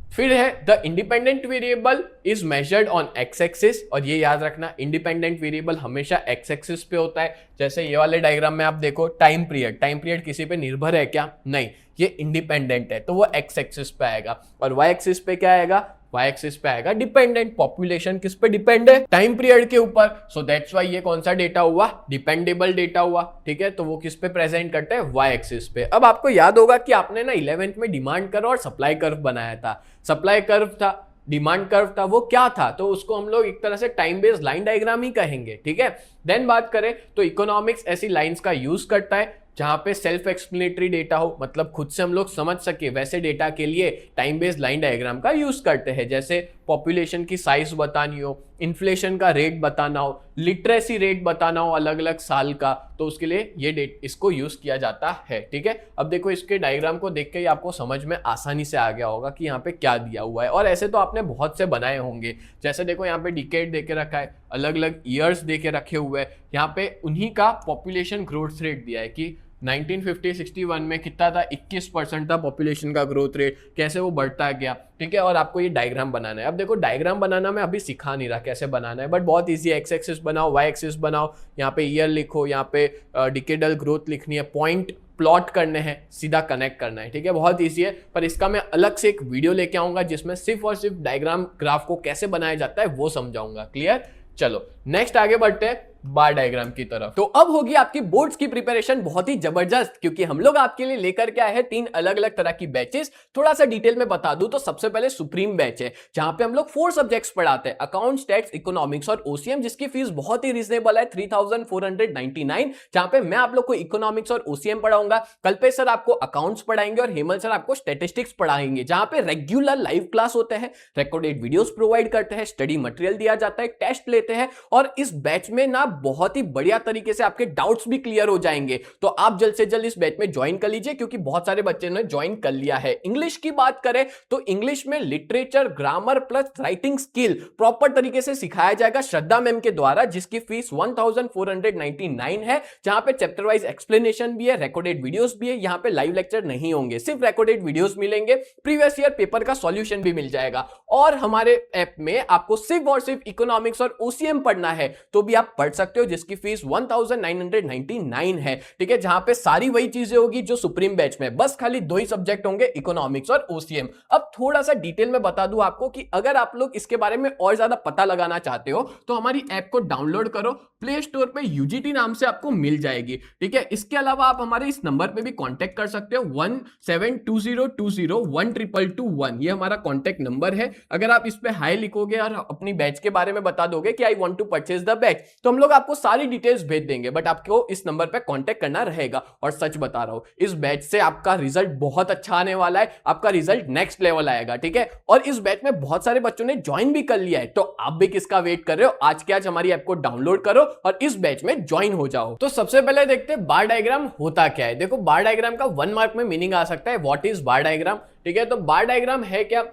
फिर है the independent variable is measured on x axis, और ये याद रखना इंडिपेंडेंट वेरिएबल हमेशा एक्स एक्सिस पे होता है। जैसे ये वाले डायग्राम में आप देखो टाइम पीरियड किसी पे निर्भर है क्या? नहीं, ये इंडिपेंडेंट है, तो वो एक्स एक्सिस पे आएगा। और वाई एक्सिस पे क्या आएगा? वाई एक्सिस पे आएगा डिपेंडेंट। पॉपुलेशन किस पे डिपेंड है? टाइम पीरियड के ऊपर। सो दैट्स वाई ये कौन सा डेटा हुआ? डिपेंडेबल डेटा हुआ, ठीक है। तो वो किस पे प्रेजेंट करते हैं? वाई एक्सिस पे। अब आपको याद होगा कि आपने ना 11th में डिमांड कर्व और सप्लाई कर्व बनाया था। सप्लाई कर्व था, डिमांड कर्व था, वो क्या था? तो उसको हम लोग एक तरह से टाइम बेस्ड लाइन डायग्राम ही कहेंगे, ठीक है। देन बात करें तो इकोनॉमिक्स ऐसी लाइंस का यूज करता है जहां पे सेल्फ एक्सप्लेनेटरी डेटा हो, मतलब खुद से हम लोग समझ सके, वैसे डेटा के लिए टाइम बेस्ड लाइन डायग्राम का यूज करते हैं। जैसे पॉपुलेशन की साइज बतानी हो, इन्फ्लेशन का रेट बताना हो, लिटरेसी रेट बताना हो अलग अलग साल का, तो उसके लिए ये इसको यूज किया जाता है, ठीक है। अब देखो इसके डायग्राम को देख के ही आपको समझ में आसानी से आ गया होगा कि यहाँ पे क्या दिया हुआ है। और ऐसे तो आपने बहुत से बनाए होंगे, जैसे देखो यहाँ पे डिकेड देके रखा है, अलग अलग ईयर्स देके रखे हुए हैं। यहाँ पे उन्हीं का पॉपुलेशन ग्रोथ रेट दिया है कि 1950-61 में कितना था? 21% था पॉपुलेशन का ग्रोथ रेट, कैसे वो बढ़ता गया, ठीक है। और आपको ये डायग्राम बनाना है। अब देखो डायग्राम बनाना मैं अभी सिखा नहीं रहा कैसे बनाना है, बट बहुत इजी है। एक्स एक्सिस बनाओ, वाई एक्सिस बनाओ, यहाँ पे ईयर लिखो, यहाँ पे डिकेडल ग्रोथ लिखनी है, पॉइंट प्लॉट करने हैं, सीधा कनेक्ट करना है, ठीक है। बहुत ईजी है, पर इसका मैं अलग से एक वीडियो लेके आऊंगा जिसमें सिर्फ और सिर्फ डायग्राम ग्राफ को कैसे बनाया जाता है वो समझाऊंगा। क्लियर? चलो नेक्स्ट आगे बढ़ते हैं। बार डायग्राम की तरफ। तो अब होगी आपकी बोर्ड्स की प्रिपरेशन बहुत ही जबरदस्त, क्योंकि हम लोग आपके लिए लेकर के आए हैं 3 अलग अलग तरह की बैचेस। थोड़ा सा डिटेल में बता दूं तो सबसे पहले सुप्रीम बैच है, जहां पे हम लोग 4 सब्जेक्ट्स पढ़ाते हैं, अकाउंट्स, टैक्स, इकोनॉमिक्स और ओसीएम, जिसकी फीस बहुत ही रीजनेबल है 3499, जहां पे मैं आप लोग को इकोनॉमिक्स और ओसीएम पढ़ाऊंगा, कल्पेश सर आपको अकाउंट्स पढ़ाएंगे और हेमल सर आपको स्टैटिस्टिक्स पढ़ाएंगे, जहां पे रेगुलर लाइव क्लास होते हैं, रिकॉर्डेड वीडियोस प्रोवाइड करते हैं, स्टडी मटेरियल दिया जाता है, टेस्ट लेते हैं, और इस बैच में ना बहुत ही बढ़िया तरीके से आपके डाउट्स भी क्लियर हो जाएंगे। तो आप जल्द से जल्द इस बैच में ज्वाइन कर लीजिए, क्योंकि बहुत सारे बच्चे ने ज्वाइन कर लिया है। इंग्लिश की बात करें तो इंग्लिश में literature, grammar plus writing skill proper तरीके से सिखाया जाएगा श्रद्धा मैम के द्वारा, जिसकी फीस 1499 है, जहां पे चैप्टर वाइज एक्सप्लेनेशन भी है, रिकॉर्डेड वीडियोस भी है। यहां पे लाइव लेक्चर नहीं होंगे, सिर्फ रिकॉर्डेड वीडियोस मिलेंगे, प्रीवियस ईयर पेपर का सॉल्यूशन भी मिल जाएगा। और हमारे ऐप में आपको सिर्फ और सिर्फ इकोनॉमिक्स और ओसीएम पढ़ना है तो भी आप पढ़ सकते हो, जिसकी फीस 1999 है, ठीक है, जहां पे सारी वही चीजें होगी जो सुप्रीम बैच में, बस खाली 2 ही सब्जेक्ट होंगे, इकोनॉमिक्स और ओसीएम। अब थोड़ा सा डिटेल में बता दूं आपको कि अगर आप लोग इसके बारे में और ज्यादा पता लगाना चाहते हो तो हमारी ऐप को डाउनलोड करो, प्ले स्टोर पे यूजीटी नाम से आपको मिल जाएगी, ठीक है। इसके अलावा आप हमारे इस नंबर पे भी कांटेक्ट कर सकते हो, 1720201221, ये हमारा कांटेक्ट नंबर है। अगर आप इस पे हाई लिखोगे और अपनी बैच के बारे में बता दोगे कि I want to purchase the batch, तो हम लोग आपको सारी डिटेल्स भेज देंगे, बट आपको इस नंबर पे कांटेक्ट करना रहेगा। और सच बता रहा हूं, इस बैच से आपका रिजल्ट बहुत अच्छा आने वाला है, आपका रिजल्ट नेक्स्ट लेवल आएगा, ठीक है। और इस बैच में बहुत सारे बच्चों ने ज्वाइन भी कर लिया है, तो आप भी किसका वेट कर रहे हो? आज के आज हमारी ऐप को डाउनलोड करो और इस बैच में ज्वाइन हो जाओ। तो सबसे पहले देखते हैं बार डायग्राम होता क्या है। देखो, बार डायग्राम का 1 मार्क में मीनिंग आ सकता है, व्हाट इज बार डायग्राम, ठीक है। तो बार डायग्राम है क्या?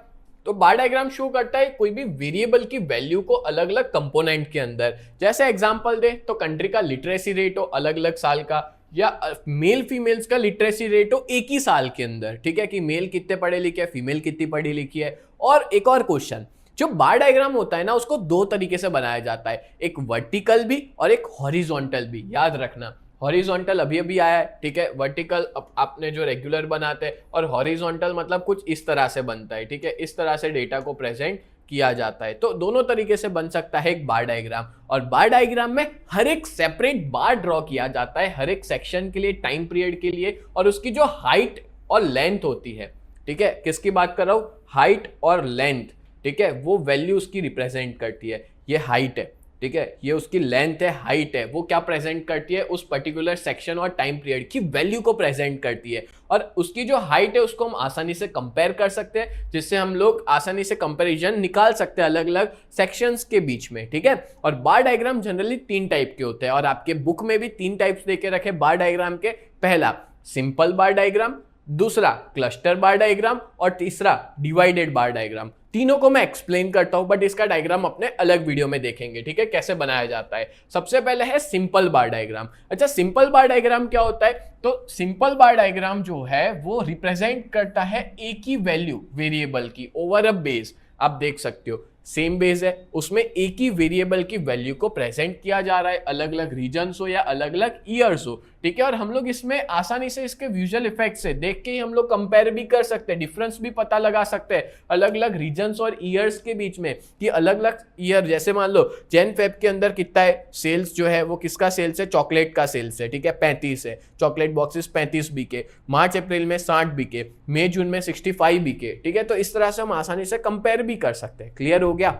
तो बार डायग्राम शो करता है कोई भी वेरिएबल की वैल्यू को अलग अलग कंपोनेंट के अंदर। जैसे एग्जांपल दे तो कंट्री का लिटरेसी रेट हो अलग अलग साल का, या मेल फीमेल्स का लिटरेसी रेट हो एक ही साल के अंदर, ठीक है, कि मेल कितने पढ़े लिखे हैं, फीमेल कितनी पढ़ी लिखी है। और एक और क्वेश्चन, जो बार डायग्राम होता है ना, उसको 2 तरीके से बनाया जाता है, एक वर्टिकल भी और एक हॉरिजॉन्टल भी। याद रखना, हॉरिजॉन्टल अभी अभी आया है, ठीक है, वर्टिकल आपने जो रेगुलर बनाते हैं, और हॉरिजॉन्टल मतलब कुछ इस तरह से बनता है, ठीक है, इस तरह से डेटा को प्रेजेंट किया जाता है। तो दोनों तरीके से बन सकता है एक बार डायग्राम। और बार डायग्राम में हर एक सेपरेट बार ड्रॉ किया जाता है, हर एक सेक्शन के लिए, टाइम पीरियड के लिए, और उसकी जो हाइट और लेंथ होती है, ठीक है, किसकी बात कर रहा हूं? हाइट और लेंथ, ठीक है, वो वैल्यू उसकी रिप्रेजेंट करती है। ये हाइट है, ठीक है, ये उसकी लेंथ है, हाइट है, वो क्या प्रेजेंट करती है? उस पर्टिकुलर सेक्शन और टाइम पीरियड की वैल्यू को प्रेजेंट करती है। और उसकी जो हाइट है उसको हम आसानी से कंपेयर कर सकते हैं, जिससे हम लोग आसानी से कंपैरिजन निकाल सकते हैं अलग अलग सेक्शंस के बीच में, ठीक है। और बार डायग्राम जनरली 3 टाइप के होते हैं, और आपके बुक में भी 3 टाइप्स देके रखे बार डायग्राम के। पहला सिंपल बार डायग्राम, दूसरा क्लस्टर बार डायग्राम, और तीसरा डिवाइडेड बार डायग्राम। तीनों को मैं एक्सप्लेन करता हूं, बट इसका डायग्राम अपने अलग वीडियो में देखेंगे, ठीक है, कैसे बनाया जाता है। सबसे पहले है सिंपल बार डायग्राम। अच्छा, सिंपल बार डायग्राम क्या होता है? तो सिंपल बार डायग्राम जो है वो रिप्रेजेंट करता है एक ही वैल्यू वेरिएबल की ओवर अ बेस। आप देख सकते हो सेम बेस है, उसमें एक ही वेरिएबल की वैल्यू को प्रेजेंट किया जा रहा है, अलग अलग रीजन्स हो या अलग अलग ईयर्स हो, ठीक है। और हम लोग इसमें आसानी से इसके विजुअल इफेक्ट से देख के ही हम लोग कंपेयर भी कर सकते हैं, डिफरेंस भी पता लगा सकते हैं अलग अलग रीजन्स और ईयर्स के बीच में, कि अलग अलग ईयर, जैसे मान लो जैन फेब के अंदर कितना है सेल्स, जो है वो किसका सेल्स है? चॉकलेट का सेल्स है, ठीक है, 35 है, चॉकलेट बॉक्सेस 35 बिके, मार्च अप्रैल में 60 बिके, मई जून में 65 बिके, ठीक है। तो इस तरह से हम आसानी से कंपेयर भी कर सकते हैं। क्लियर हो गया?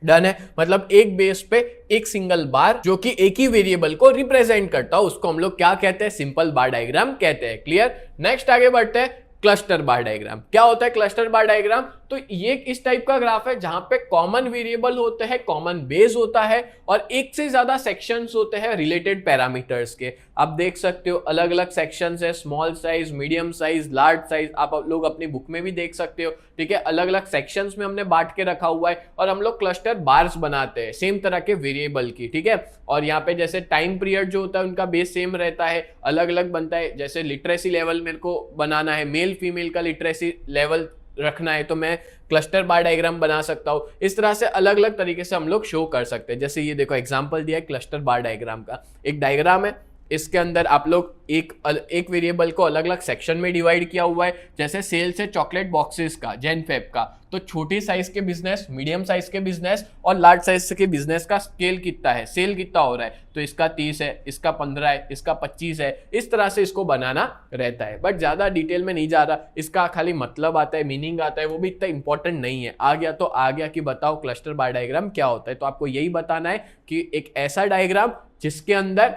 डन है। मतलब एक बेस पे एक सिंगल बार जो कि एक ही वेरिएबल को रिप्रेजेंट करता हो, उसको हम लोग क्या कहते हैं? सिंपल बार डायग्राम कहते हैं। क्लियर? नेक्स्ट आगे बढ़ते हैं, क्लस्टर बार डायग्राम। क्या होता है क्लस्टर बार डायग्राम? तो ये इस टाइप का ग्राफ है जहां पे कॉमन वेरिएबल होते हैं, कॉमन बेस होता है, और एक से ज्यादा सेक्शंस होते हैं रिलेटेड पैरामीटर्स के। आप देख सकते हो अलग अलग सेक्शंस है, small size, medium size, large size, आप लोग अपनी बुक में भी देख सकते हो, ठीक है। अलग अलग सेक्शंस में हमने बांट के रखा हुआ है, और हम लोग क्लस्टर बार्स बनाते हैं सेम तरह के वेरिएबल की, ठीक है। और यहाँ पे जैसे टाइम पीरियड जो होता है उनका बेस सेम रहता है, अलग अलग बनता है। जैसे लिटरेसी लेवल मेरे को बनाना है, मेल फीमेल का लिटरेसी लेवल रखना है, तो मैं क्लस्टर बार डायग्राम बना सकता हूं। इस तरह से अलग अलग तरीके से हम लोग शो कर सकते हैं। जैसे ये देखो एग्जांपल दिया है क्लस्टर बार डायग्राम का, एक डायग्राम है, इसके अंदर आप लोग एक वेरिएबल को अलग अलग सेक्शन में डिवाइड किया हुआ है, जैसे सेल्स है चॉकलेट बॉक्सेस का, जेन फेब का, तो छोटी साइज के बिजनेस, मीडियम साइज के बिजनेस और लार्ज साइज के बिजनेस का स्केल कितना है, सेल कितना हो रहा है, तो इसका 30 है, इसका 15 है, इसका 25 है, इस तरह से इसको बनाना रहता है। बट ज्यादा डिटेल में नहीं जा रहा, इसका खाली मतलब आता है, मीनिंग आता है, वो भी इतना इंपॉर्टेंट नहीं है। आ गया तो आ गया कि बताओ क्लस्टर बार डायग्राम क्या होता है, तो आपको यही बताना है कि एक ऐसा डायग्राम जिसके अंदर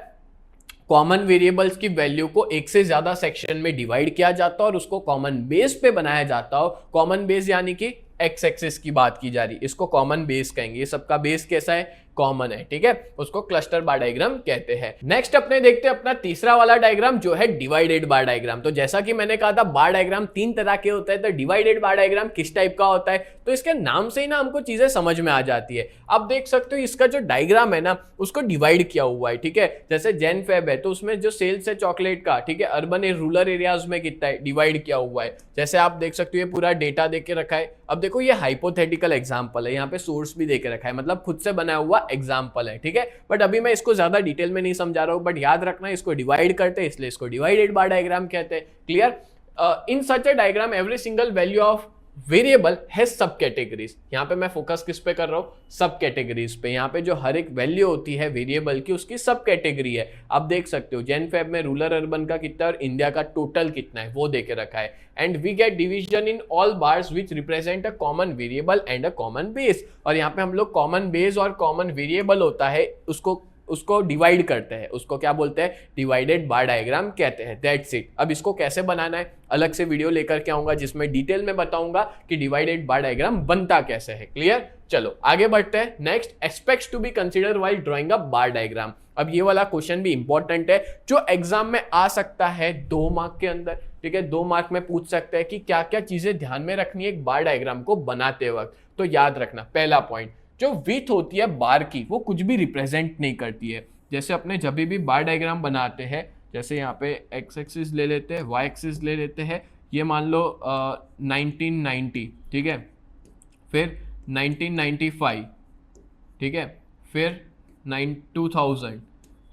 कॉमन वेरिएबल्स की वैल्यू को एक से ज्यादा सेक्शन में डिवाइड किया जाता है और उसको कॉमन बेस पे बनाया जाता हो। कॉमन बेस यानी कि एक्स एक्सिस की बात की जा रही, इसको कॉमन बेस कहेंगे। ये सबका बेस कैसा है, कॉमन है, ठीक है, उसको क्लस्टर बार डायग्राम कहते हैं। नेक्स्ट अपने देखते हैं अपना तीसरा वाला डायग्राम जो है डिवाइडेड बार डायग्राम। तो जैसा कि मैंने कहा था बार डायग्राम तीन तरह के होते हैं, तो डिवाइडेड बार डायग्राम किस टाइप का होता है, तो इसके नाम से ही ना हमको चीजें समझ में आ जाती है। आप देख सकते हो इसका जो डायग्राम है ना उसको डिवाइड किया हुआ है, ठीक है। जैसे जेन फेब है तो उसमें जो सेल्स है चॉकलेट का, ठीक है, अर्बन और रूरल एरियाज में कितना है, डिवाइड किया हुआ है। जैसे आप देख सकते हो ये पूरा डेटा दे के रखा है। अब देखो ये हाइपोथेटिकल एग्जाम्पल है, यहाँ पे सोर्स भी दे के रखा है, मतलब खुद से बनाया हुआ एग्जाम्पल है, ठीक है। बट अभी मैं इसको ज्यादा डिटेल में नहीं समझा रहा हूं, बट याद रखना इसको डिवाइड करते हैं इसलिए इसको डिवाइडेड बार डायग्राम कहते हैं। Clear? In such a diagram every single value of variable has सब कैटेगरीज। यहाँ पे मैं फोकस किस पे कर रहा हूँ, सब कैटेगरीज पे। यहाँ पे जो हर एक वैल्यू होती है वेरिएबल की उसकी सब कैटेगरी है। आप देख सकते हो जेन फेब में रूरल अर्बन का कितना और इंडिया का टोटल कितना है वो दे के रखा है। And we get division in all bars which represent a common variable and a common base. और यहाँ पे हम लोग कॉमन बेस और कॉमन वेरिएबल होता है उसको डिवाइड करते हैं, उसको क्या बोलते हैं, डिवाइडेड बार डायग्राम कहते हैं। That's it. अब इसको कैसे बनाना है अलग से वीडियो लेकर के आऊंगा जिसमें डिटेल में बताऊंगा कि डिवाइडेड बार डायग्राम बनता कैसे है। क्लियर? चलो आगे बढ़ते हैं। Next, aspects to be consider while drawing a bar diagram. अब ये वाला क्वेश्चन भी इंपॉर्टेंट है जो एग्जाम में आ सकता है 2 मार्क के अंदर, ठीक है। 2 मार्क में पूछ सकते हैं कि क्या क्या चीजें ध्यान में रखनी है एक बार डायग्राम को बनाते वक्त। तो याद रखना पहला पॉइंट, जो विड्थ होती है बार की वो कुछ भी रिप्रेजेंट नहीं करती है। जैसे अपने जब भी बार डायग्राम बनाते हैं, जैसे यहाँ पे एक्स एक्सिस ले लेते हैं, वाई एक्सिस ले लेते हैं, ये मान लो 1990, ठीक है, फिर 1995, ठीक है, फिर 2000।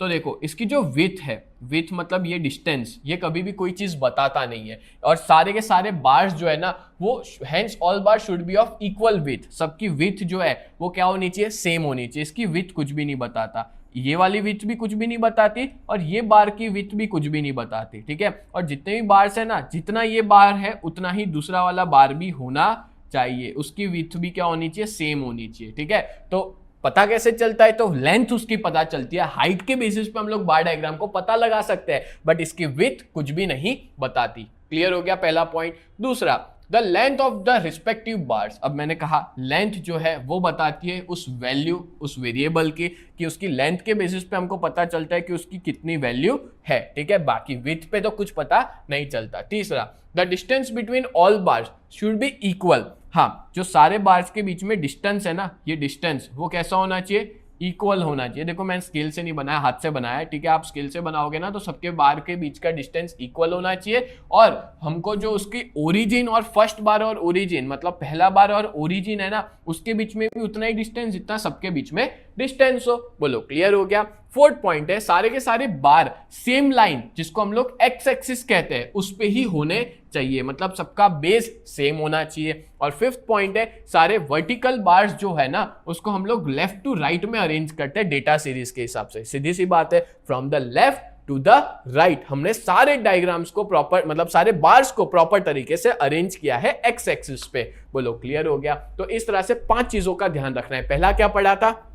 तो देखो इसकी जो विड्थ है, विड्थ मतलब ये डिस्टेंस, ये कभी भी कोई चीज बताता नहीं है। और सारे के सारे बार्स जो है ना वो hence all bar should be of equal width. सबकी विड्थ जो है वो क्या होनी चाहिए, सेम होनी चाहिए। इसकी विड्थ कुछ भी नहीं बताता, ये वाली विड्थ भी कुछ भी नहीं बताती और ये बार की विड्थ भी कुछ भी नहीं बताती, ठीक है। और जितने भी बार्स है ना, जितना ये बार है उतना ही दूसरा वाला बार भी होना चाहिए, उसकी विड्थ भी क्या होनी चाहिए, सेम होनी चाहिए, ठीक है। तो पता कैसे चलता है, तो लेंथ उसकी पता चलती है, हाइट के बेसिस पे हम लोग बार डायग्राम को पता लगा सकते हैं, बट इसकी विड्थ कुछ भी नहीं बताती। क्लियर हो गया पहला पॉइंट। दूसरा, the length of the respective bars. अब मैंने कहा लेंथ जो है वो बताती है उस वैल्यू, उस वेरिएबल की, कि उसकी लेंथ के बेसिस पे हमको पता चलता है कि उसकी कितनी वैल्यू है, ठीक है। बाकी विड्थ पे तो कुछ पता नहीं चलता। तीसरा, the distance between all bars should be equal. हाँ, जो सारे बार्स के बीच में डिस्टेंस है ना, ये डिस्टेंस वो कैसा होना चाहिए, इक्वल होना चाहिए। देखो मैंने स्केल से नहीं बनाया, हाथ से बनाया है, ठीक है। आप स्केल से बनाओगे ना तो सबके बार के बीच का डिस्टेंस इक्वल होना चाहिए। और हमको जो उसकी ओरिजिन और फर्स्ट बार और ओरिजिन, मतलब पहला बार और ओरिजिन है ना, उसके बीच में भी उतना ही डिस्टेंस जितना सबके बीच में डिस्टेंस हो। बोलो क्लियर हो गया। फोर्थ पॉइंट है, सारे के सारे बार सेम लाइन, जिसको हम लोग एक्स एक्सिस कहते हैं, उस पे ही होने चाहिए, मतलब सबका बेस सेम होना चाहिए। और फिफ्थ पॉइंट है, सारे वर्टिकल बार्स जो है ना उसको हम लोग लेफ्ट टू राइट में अरेंज करते हैं डेटा सीरीज के हिसाब से। सीधी सी बात है, from the left to the right हमने सारे डायग्राम्स को प्रॉपर, मतलब सारे बार्स को प्रॉपर तरीके से अरेंज किया है एक्स एक्सिस पे। बोलो क्लियर हो गया। तो इस तरह से 5 चीजों का ध्यान रखना है। पहला क्या पढ़ा था,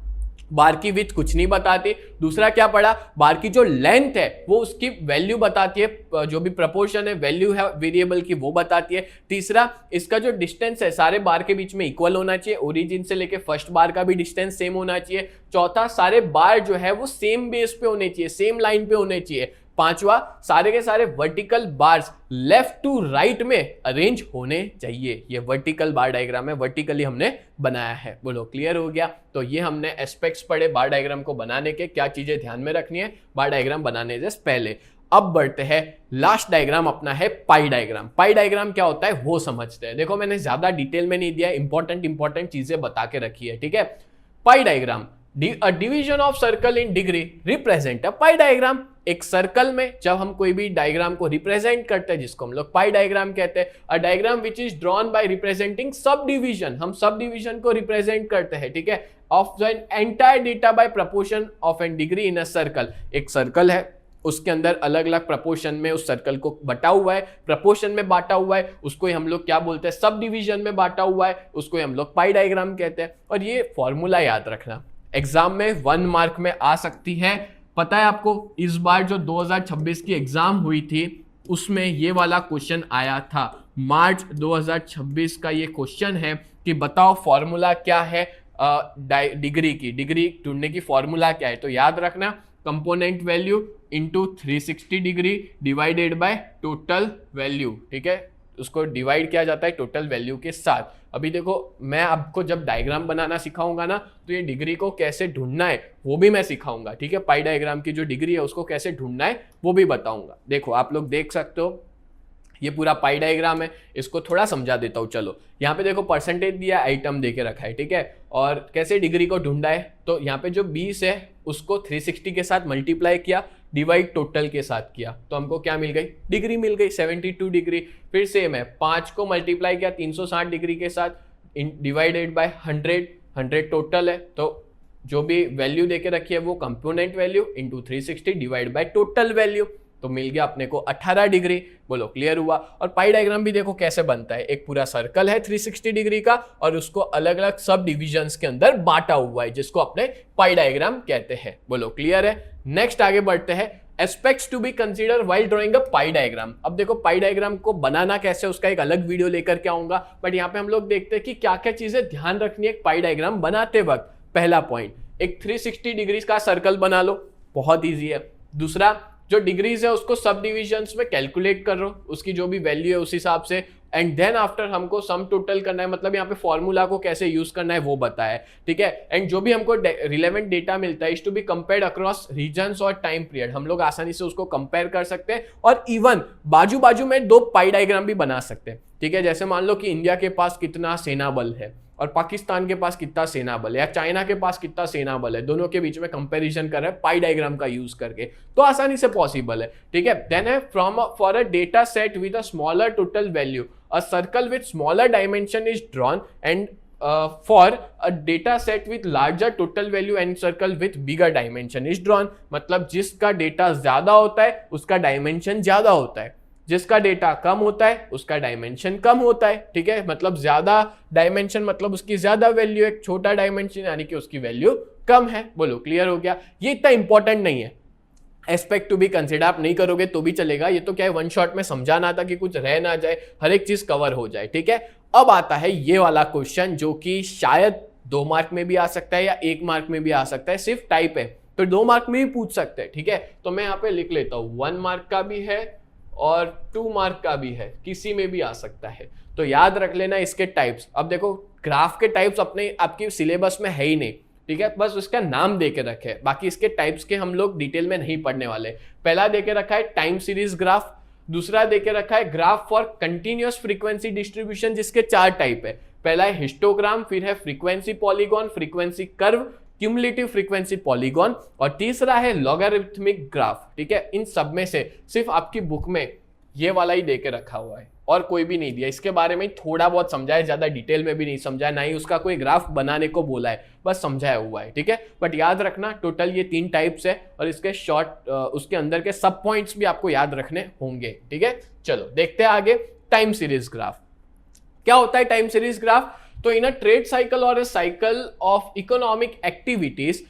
बार की विड्थ कुछ नहीं बताती। दूसरा क्या पढ़ा, बार की जो लेंथ है वो उसकी वैल्यू बताती है, जो भी प्रपोर्शन है वैल्यू है वेरिएबल की वो बताती है। तीसरा, इसका जो डिस्टेंस है सारे बार के बीच में इक्वल होना चाहिए, ओरिजिन से लेके फर्स्ट बार का भी डिस्टेंस सेम होना चाहिए। चौथा, सारे बार जो है वो सेम बेस पे होने चाहिए, सेम लाइन पे होने चाहिए। पांचवा, सारे के सारे vertical bars left to right में अरेंज होने चाहिए। ये वर्टिकल बार डायग्राम है, वर्टिकली हमने बनाया है। बोलो क्लियर हो गया। तो ये हमने एस्पेक्ट्स पढ़े बार डायग्राम को बनाने के, क्या चीजें ध्यान में रखनी है बार डायग्राम बनाने से पहले। अब बढ़ते हैं, लास्ट डायग्राम अपना है पाई डायग्राम। पाई डायग्राम क्या होता है वो समझते हैं। देखो मैंने ज्यादा डिटेल में नहीं दिया, इंपॉर्टेंट चीजें बता के रखी है, ठीक है। पाई diagram, a division of circle in degree represent a pi diagram. एक सर्कल में जब हम कोई भी डायग्राम को रिप्रेजेंट करते हैं जिसको हम लोग पाई डायग्राम कहते हैं, a diagram which is drawn by representing sub division, हम सब डिवीजन को रिप्रेजेंट करते हैं, ठीक है, of an entire data by proportion of an degree in a circle. एक सर्कल है, उसके अंदर अलग अलग प्रपोर्शन में उस सर्कल को बटा हुआ है, प्रपोर्शन में बांटा हुआ है, उसको हम लोग क्या बोलते हैं, सब डिवीजन में बांटा हुआ है, उसको हम लोग पाई डायग्राम कहते हैं। और ये फॉर्मूला याद रखना, एग्जाम में 1 मार्क में आ सकती है। पता है आपको, इस बार जो 2026 की एग्जाम हुई थी उसमें ये वाला क्वेश्चन आया था, मार्च 2026 का ये क्वेश्चन है कि बताओ फॉर्मूला क्या है डिग्री की, डिग्री ढूंढने की फॉर्मूला क्या है। तो याद रखना, component value into 360 degree divided by total value, ठीक है, उसको डिवाइड किया जाता है टोटल वैल्यू के साथ। अभी देखो, मैं आपको जब डायग्राम बनाना सिखाऊंगा ना, तो ये डिग्री को कैसे ढूंढना है वो भी मैं सिखाऊंगा, ठीक है, पाई डायग्राम की जो डिग्री है उसको कैसे ढूंढना है वो भी बताऊंगा। देखो आप लोग देख सकते हो, ये पूरा पाई डायग्राम है, इसको थोड़ा समझा देता हूँ। चलो यहाँ पे देखो परसेंटेज दिया, आइटम देके रखा है, ठीक है, और कैसे डिग्री को ढूंढा है, तो यहाँ पे जो 20 है उसको 360 के साथ मल्टीप्लाई किया, डिवाइड टोटल के साथ किया, तो हमको क्या मिल गई, डिग्री मिल गई 72 डिग्री। फिर सेम है, 5 को मल्टीप्लाई किया 360 डिग्री के साथ, डिवाइडेड बाय 100 टोटल है, तो जो भी वैल्यू देके रखी है वो component value into 360 divide by total value, तो मिल गया अपने को 18 डिग्री। बोलो क्लियर हुआ। और पाई डायग्राम भी देखो कैसे बनता है, एक पूरा सर्कल है 360 डिग्री का और उसको अलग अलग सब डिविजन्स के अंदर बांटा हुआ है, जिसको अपने पाई डायग्राम कहते हैं। बोलो क्लियर है। नेक्स्ट आगे बढ़ते हैं, aspects to be consider while drawing a pie diagram. अब देखो पाई डायग्राम को बनाना कैसे, उसका एक अलग वीडियो लेकर के आऊंगा, बट यहाँ पे हम लोग देखते हैं कि क्या क्या चीजें ध्यान रखनी है एक पाई डायग्राम बनाते वक्त। पहला पॉइंट, एक 360 डिग्री का सर्कल बना लो, बहुत ईजी है। दूसरा, जो डिग्रीज है उसको सब डिविजन्स में कैलकुलेट कर लो, उसकी जो भी वैल्यू है उस हिसाब से, एंड देन आफ्टर हमको सम टोटल करना है, मतलब यहाँ पे फॉर्मूला को कैसे यूज करना है वो बताया है, ठीक है। एंड जो भी हमको रिलेवेंट डेटा मिलता है is to be compared across regions और टाइम पीरियड, हम लोग आसानी से उसको कंपेयर कर सकते हैं और इवन बाजू बाजू में 2 पाई डायग्राम भी बना सकते हैं, ठीक है। जैसे मान लो कि इंडिया के पास कितना सेना बल है और पाकिस्तान के पास कितना सेना बल है या चाइना के पास कितना सेना बल है, दोनों के बीच में कंपैरिजन कर रहे हैं पाई डायग्राम का यूज करके, तो आसानी से पॉसिबल है, ठीक है। देन है from for a data set with a smaller total value a circle with smaller dimension is drawn and for a data set with larger total value and circle with bigger dimension is drawn, मतलब जिसका data ज्यादा होता है उसका dimension ज्यादा होता है, जिसका डेटा कम होता है उसका डायमेंशन कम होता है, ठीक है। मतलब ज्यादा डायमेंशन मतलब उसकी ज्यादा वैल्यू है, छोटा डायमेंशन यानी कि उसकी वैल्यू कम है। बोलो क्लियर हो गया। ये इतना इंपॉर्टेंट नहीं है, एस्पेक्ट टू बी कंसिडर आप नहीं करोगे तो भी चलेगा, ये तो क्या है 1 शॉट में समझाना था कि कुछ रह ना जाए, हर एक चीज कवर हो जाए, ठीक है। अब आता है ये वाला क्वेश्चन जो कि शायद 2 मार्क में भी आ सकता है या 1 मार्क में भी आ सकता है, सिर्फ टाइप है तो 2 मार्क में भी पूछ सकते हैं, ठीक है। तो मैं यहाँ पे लिख लेता हूँ 1 मार्क का भी है और 2 मार्क का भी है, किसी में भी आ सकता है, तो याद रख लेना इसके टाइप्स। अब देखो ग्राफ के टाइप्स अपने आपकी सिलेबस में है ही नहीं, ठीक है, बस उसका नाम देके रखे, बाकी इसके टाइप्स के हम लोग डिटेल में नहीं पढ़ने वाले। पहला देके रखा है टाइम सीरीज ग्राफ, दूसरा देके रखा है graph for continuous frequency distribution जिसके 4 टाइप है। पहला है हिस्टोग्राम, फिर है frequency polygon, frequency curve, cumulative frequency polygon और तीसरा है लॉगरिथमिक ग्राफ, ठीक है। इन सब में से सिर्फ आपकी बुक में ये वाला ही देके रखा हुआ है और कोई भी नहीं दिया, इसके बारे में थोड़ा बहुत समझाया, ज्यादा डिटेल में भी नहीं समझाया, ना ही उसका कोई ग्राफ बनाने को बोला है, बस समझाया हुआ है, ठीक है। बट याद रखना टोटल ये 3 टाइप्स है और इसके शॉर्ट उसके अंदर के सब पॉइंट्स भी आपको याद रखने होंगे, ठीक है। चलो देखते हैं आगे, टाइम सीरीज ग्राफ क्या होता है। टाइम सीरीज ग्राफ, तो इन अ ट्रेड साइकिल और अ साइकिल ऑफ इकोनॉमिक एक्टिविटीज,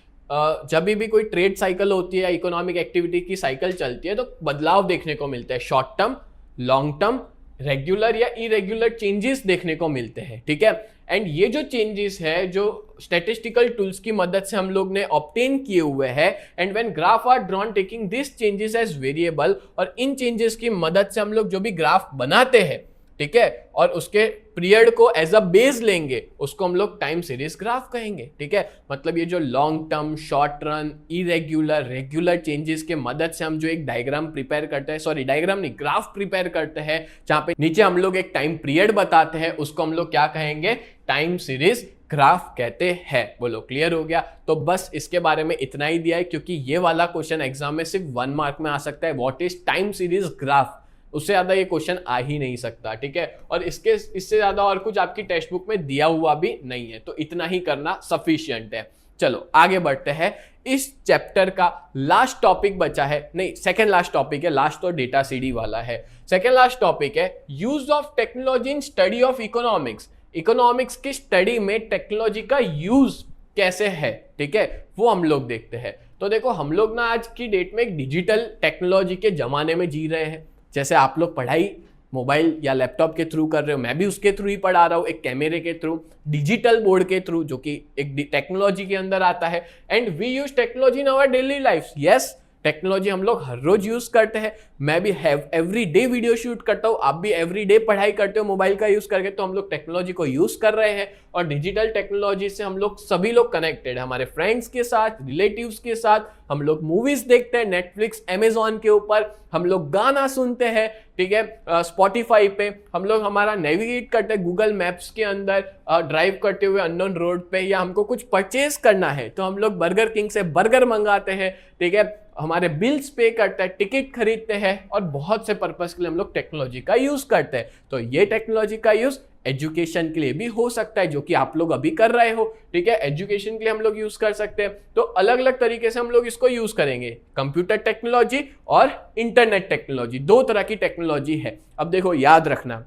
जब भी कोई ट्रेड साइकिल होती है या इकोनॉमिक एक्टिविटी की साइकिल चलती है तो बदलाव देखने को मिलते हैं, short term, long term, regular या इरेगुलर चेंजेस देखने को मिलते हैं, ठीक है। एंड ये जो चेंजेस है जो स्टैटिस्टिकल टूल्स की मदद से हम लोग ने ऑब्टेन किए हुए हैं, and when graph are drawn taking this changes as variable, और इन चेंजेस की मदद से हम लोग जो भी ग्राफ बनाते हैं, ठीक है, और उसके पीरियड को एज अ बेस लेंगे, उसको हम लोग टाइम सीरीज ग्राफ कहेंगे, ठीक है। मतलब ये जो long term, short run, irregular, regular changes के मदद से हम जो एक डायग्राम प्रिपेयर करते हैं, सॉरी डायग्राम नहीं ग्राफ प्रिपेयर करते हैं, जहां पे नीचे हम लोग एक टाइम पीरियड बताते हैं, उसको हम लोग क्या कहेंगे, टाइम सीरीज ग्राफ कहते हैं। बोलो क्लियर हो गया? तो बस इसके बारे में इतना ही दिया है, क्योंकि ये वाला क्वेश्चन एग्जाम में सिर्फ 1 मार्क में आ सकता है। What is time series graph, उससे ज्यादा ये क्वेश्चन आ ही नहीं सकता, ठीक है। और इससे ज्यादा और कुछ आपकी टेक्स्ट बुक में दिया हुआ भी नहीं है, तो इतना ही करना सफिशिएंट है। चलो आगे बढ़ते हैं। इस चैप्टर का लास्ट टॉपिक बचा है, नहीं सेकेंड लास्ट टॉपिक है, लास्ट तो डेटा सीडी वाला है। सेकेंड लास्ट टॉपिक है use of technology in study of economics. Economics की स्टडी में टेक्नोलॉजी का यूज कैसे है, ठीक है, वो हम लोग देखते हैं। तो देखो हम लोग ना आज की डेट में एक डिजिटल टेक्नोलॉजी के जमाने में जी रहे हैं। जैसे आप लोग पढ़ाई मोबाइल या लैपटॉप के थ्रू कर रहे हो, मैं भी उसके थ्रू ही पढ़ा रहा हूँ, एक कैमरे के थ्रू, डिजिटल बोर्ड के थ्रू, जो कि एक टेक्नोलॉजी के अंदर आता है। And we use technology in our daily life. Yes, technology हम लोग हर रोज यूज करते हैं। मैं भी एवरी डे वीडियो शूट करता हूँ, आप भी एवरी डे पढ़ाई करते हो मोबाइल का यूज करके, तो हम लोग टेक्नोलॉजी को यूज कर रहे हैं। और डिजिटल टेक्नोलॉजी से हम लोग सभी लोग कनेक्टेड है, हमारे फ्रेंड्स के साथ, रिलेटिव्स के साथ। हम लोग मूवीज देखते हैं नेटफ्लिक्स, अमेजॉन के ऊपर, हम लोग गाना सुनते हैं, ठीक है, स्पॉटिफाई पे। हम लोग हमारा नेविगेट करते हैं गूगल मैप्स के अंदर, ड्राइव करते हुए अननोन रोड पे, या हमको कुछ परचेज करना है तो हम लोग बर्गर किंग से बर्गर मंगाते हैं, ठीक है, हमारे बिल्स पे करते हैं, टिकट खरीदते हैं, और बहुत से पर्पस के लिए हम लोग टेक्नोलॉजी का यूज करते हैं। तो ये टेक्नोलॉजी का यूज एजुकेशन के लिए भी हो सकता है, जो कि आप लोग अभी कर रहे हो, ठीक है। एजुकेशन के लिए हम लोग यूज कर सकते हैं। तो अलग अलग तरीके से हम लोग इसको यूज करेंगे। कंप्यूटर टेक्नोलॉजी और इंटरनेट टेक्नोलॉजी, दो तरह की टेक्नोलॉजी है। अब देखो याद रखना,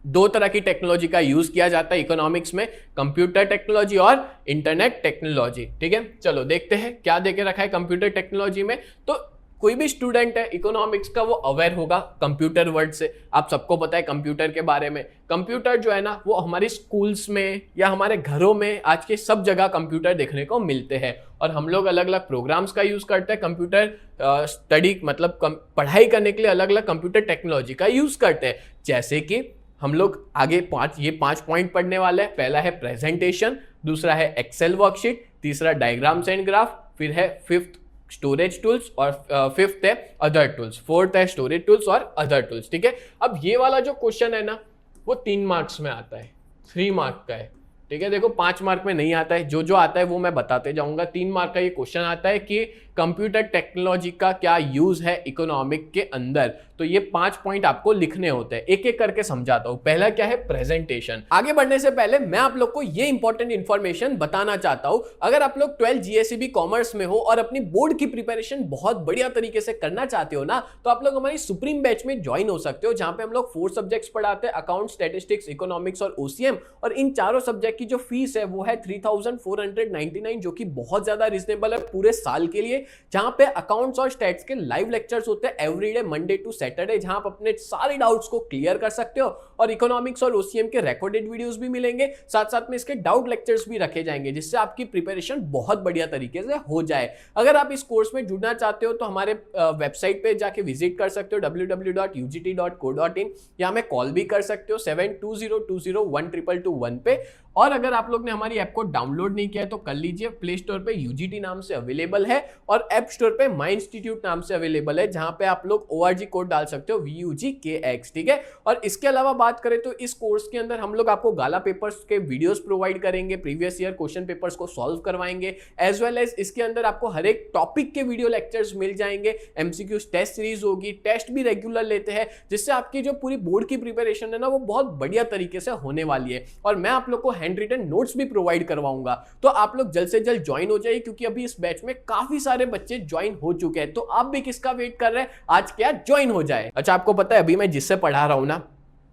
दो तरह की टेक्नोलॉजी का यूज किया जाता है इकोनॉमिक्स में, कंप्यूटर टेक्नोलॉजी और इंटरनेट टेक्नोलॉजी, ठीक है। चलो देखते हैं क्या देके रखा है कंप्यूटर टेक्नोलॉजी में। तो कोई भी स्टूडेंट है इकोनॉमिक्स का, वो अवेयर होगा कंप्यूटर वर्ड से। आप सबको पता है कंप्यूटर के बारे में। कंप्यूटर जो है ना, वो हमारी स्कूल्स में या हमारे घरों में आज के सब जगह कंप्यूटर देखने को मिलते हैं। और हम लोग अलग अलग प्रोग्राम्स का यूज करते हैं कंप्यूटर स्टडी, मतलब पढ़ाई करने के लिए अलग अलग कंप्यूटर टेक्नोलॉजी का यूज करते हैं। जैसे कि हम लोग आगे पांच पॉइंट पढ़ने वाले हैं। पहला है प्रेजेंटेशन, दूसरा है एक्सेल वर्कशीट, तीसरा डायग्राम्स एंड ग्राफ, फिर है फिफ्थ स्टोरेज टूल्स, और फिफ्थ है अदर टूल्स, फोर्थ है स्टोरेज टूल्स और अदर टूल्स, ठीक है। अब ये वाला जो क्वेश्चन है ना, वो 3 मार्क्स में आता है, 3 मार्क का है, ठीक है। देखो 5 मार्क में नहीं आता है, जो आता है वो मैं बताते जाऊंगा। 3 मार्क का ये क्वेश्चन आता है कि कंप्यूटर टेक्नोलॉजी का क्या यूज है इकोनॉमिक के अंदर। तो ये 5 पॉइंट आपको लिखने होते हैं, एक एक करके समझाता हूं। पहला क्या है, प्रेजेंटेशन। आगे बढ़ने से पहले मैं आप लोग को ये इंपॉर्टेंट इंफॉर्मेशन बताना चाहता हूं। अगर आप लोग 12 जीएसईबी कॉमर्स में हो और अपनी बोर्ड की प्रिपरेशन बहुत बढ़िया तरीके से करना चाहते हो ना, तो आप लोग हमारी सुप्रीम बैच में ज्वाइन हो सकते हो, जहां पे हम लोग 4 सब्जेक्ट्स पढ़ाते हैं, अकाउंट, स्टैटिस्टिक्स, इकोनॉमिक्स और ओसीएम। और इन चारों सब्जेक्ट की जो फीस है वो है 3499, जो कि बहुत ज्यादा रिजनेबल है पूरे साल के लिए। जहां पे अकाउंट्स और स्टैट्स के लाइव लेक्चर्स होते हैं एवरीडे मंडे टू सैटरडे, जहां आप अपने सारे डाउट्स को क्लियर कर सकते हो। और इकोनॉमिक्स और ओसीएम के रिकॉर्डेड वीडियोस भी मिलेंगे, साथ साथ में इसके डाउट लेक्चर्स भी रखे जाएंगे, जिससे आपकी प्रिपरेशन बहुत बढ़िया तरीके से हो जाए। अगर आप इस कोर्स में जुड़ना चाहते हो तो हमारे वेबसाइट पे जाके विजिट कर सकते हो www.ugt.co.in, या हमें कॉल भी कर सकते हो 7202012221 पे। और अगर आप लोग ने हमारी ऐप को डाउनलोड नहीं किया है तो कर लीजिए, प्ले स्टोर पे यूजीटी नाम से अवेलेबल है और ऐप स्टोर पे माई इंस्टीट्यूट नाम से अवेलेबल है, जहां पे आप लोग ORG कोड डाल सकते हो VUGKX, ठीक है। और इसके अलावा बात करें तो इस कोर्स के अंदर हम लोग आपको गाला पेपर्स के वीडियोस प्रोवाइड करेंगे, प्रीवियस ईयर क्वेश्चन पेपर्स को सॉल्व करवाएंगे, एज वेल एज इसके अंदर आपको हर एक टॉपिक के वीडियो लेक्चर्स मिल जाएंगे, MCQ टेस्ट सीरीज होगी, टेस्ट भी रेगुलर लेते हैं, जिससे आपकी जो पूरी बोर्ड की प्रिपरेशन है ना, वो बहुत बढ़िया तरीके से होने वाली है। और मैं आप लोग को हैंड रिटन नोट्स भी प्रोवाइड करवाऊंगा, तो आप लोग जल्द से जल्द ज्वाइन हो जाइए, क्योंकि अभी इस बैच में काफी सारे बच्चे ज्वाइन हो चुके हैं। तो आप भी किसका वेट कर रहे हैं, आज क्या ज्वाइन हो जाए। अच्छा, आपको पता है अभी मैं जिससे पढ़ा रहा हूं ना,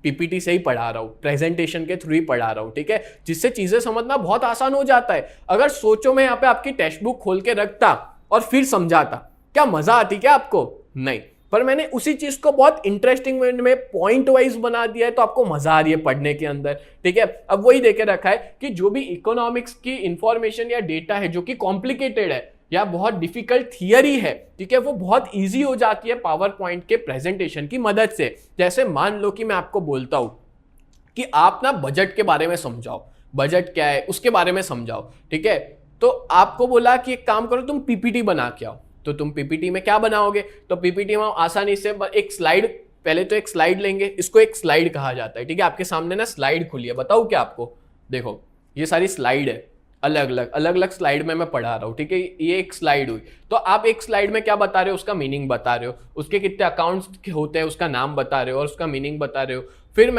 पीपीटी से ही पढ़ा रहा हूं, प्रेजेंटेशन के थ्रू ही पढ़ा रहा हूं, ठीक है, जिससे चीजें समझना बहुत आसान हो जाता है। अगर सोचो मैं यहाँ पे आपकी टेक्स्ट बुक खोल के रखता और फिर समझाता, क्या मजा आती क्या आपको? नहीं, पर मैंने उसी चीज को बहुत इंटरेस्टिंग वे में पॉइंट वाइज बना दिया है, तो आपको मजा आ रही है पढ़ने के अंदर, ठीक है। अब वही देके रखा है कि जो भी इकोनॉमिक्स की इंफॉर्मेशन या डेटा है जो कि कॉम्प्लिकेटेड है या बहुत डिफिकल्ट थियरी है, ठीक है, वो बहुत इजी हो जाती है पावर पॉइंट के प्रेजेंटेशन की मदद से। जैसे मान लो कि मैं आपको बोलता हूं कि आप ना बजट के बारे में समझाओ, बजट क्या है उसके बारे में समझाओ, ठीक है। तो आपको बोला कि एक काम करो, तुम पीपीटी बना के आओ। तो तुम पीपीटी में क्या बनाओगे? तो पीपीटी में आसानी से एक स्लाइड, पहले तो एक स्लाइड लेंगे, इसको एक स्लाइड कहा जाता है, ठीक है। आपके सामने ना स्लाइड खुली है, बताऊं क्या आपको? देखो ये सारी स्लाइड है, अलग अलग स्लाइड में मैं पढ़ा रहा हूँ, ठीक है। ये एक स्लाइड हुई, तो आप एक स्लाइड में क्या बता रहे हो, उसका मीनिंग बता रहे हो, उसके कितने अकाउंट्स होते हैं उसका नाम बता रहे हो और उसका मीनिंग बता रहे हो। फिर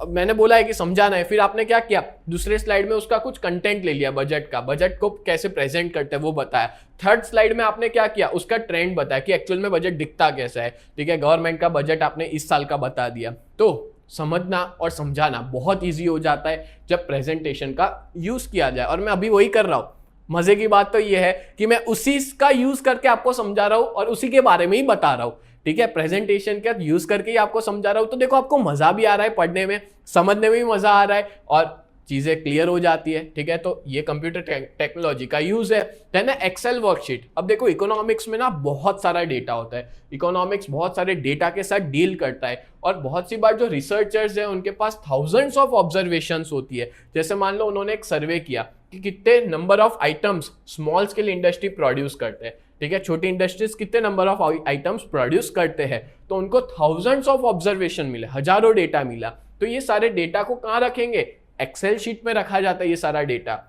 मैंने बोला है कि समझाना है, फिर आपने क्या किया, दूसरे स्लाइड में उसका कुछ कंटेंट ले लिया, बजट का, बजट को कैसे प्रेजेंट करते हैं वो बताया। थर्ड स्लाइड में आपने क्या किया, उसका ट्रेंड बताया कि एक्चुअल में बजट दिखता कैसा है, ठीक है। गवर्नमेंट का बजट आपने इस साल का बता दिया। तो समझना और समझाना बहुत ईजी हो जाता है जब प्रेजेंटेशन का यूज किया जाए, और मैं अभी वही कर रहा हूं। मजे की बात तो ये है कि मैं उसी का यूज करके आपको समझा रहा हूं और उसी के बारे में ही बता रहा हूं, ठीक है। प्रेजेंटेशन का यूज करके ही आपको समझा रहा हूं, तो देखो आपको मजा भी आ रहा है पढ़ने में, समझने में भी मजा आ रहा है और चीजें क्लियर हो जाती है, ठीक है। तो ये कंप्यूटर टेक्नोलॉजी का यूज है। Then Excel worksheet. अब देखो इकोनॉमिक्स में ना बहुत सारा डेटा होता है, इकोनॉमिक्स बहुत सारे डेटा के साथ डील करता है, और बहुत सी बार जो रिसर्चर्स हैं उनके पास थाउजेंड्स ऑफ ऑब्जर्वेशंस होती है। जैसे मान लो उन्होंने एक सर्वे किया कि कितने number of items small scale industry produce करते हैं, ठीक है। छोटी इंडस्ट्रीज कितने नंबर ऑफ आइटम्स प्रोड्यूस करते हैं, तो उनको थाउजेंड्स ऑफ ऑब्जर्वेशन मिले, हजारों डेटा मिला। तो ये सारे डेटा को कहाँ रखेंगे, एक्सेल शीट में रखा जाता है ये सारा डेटा।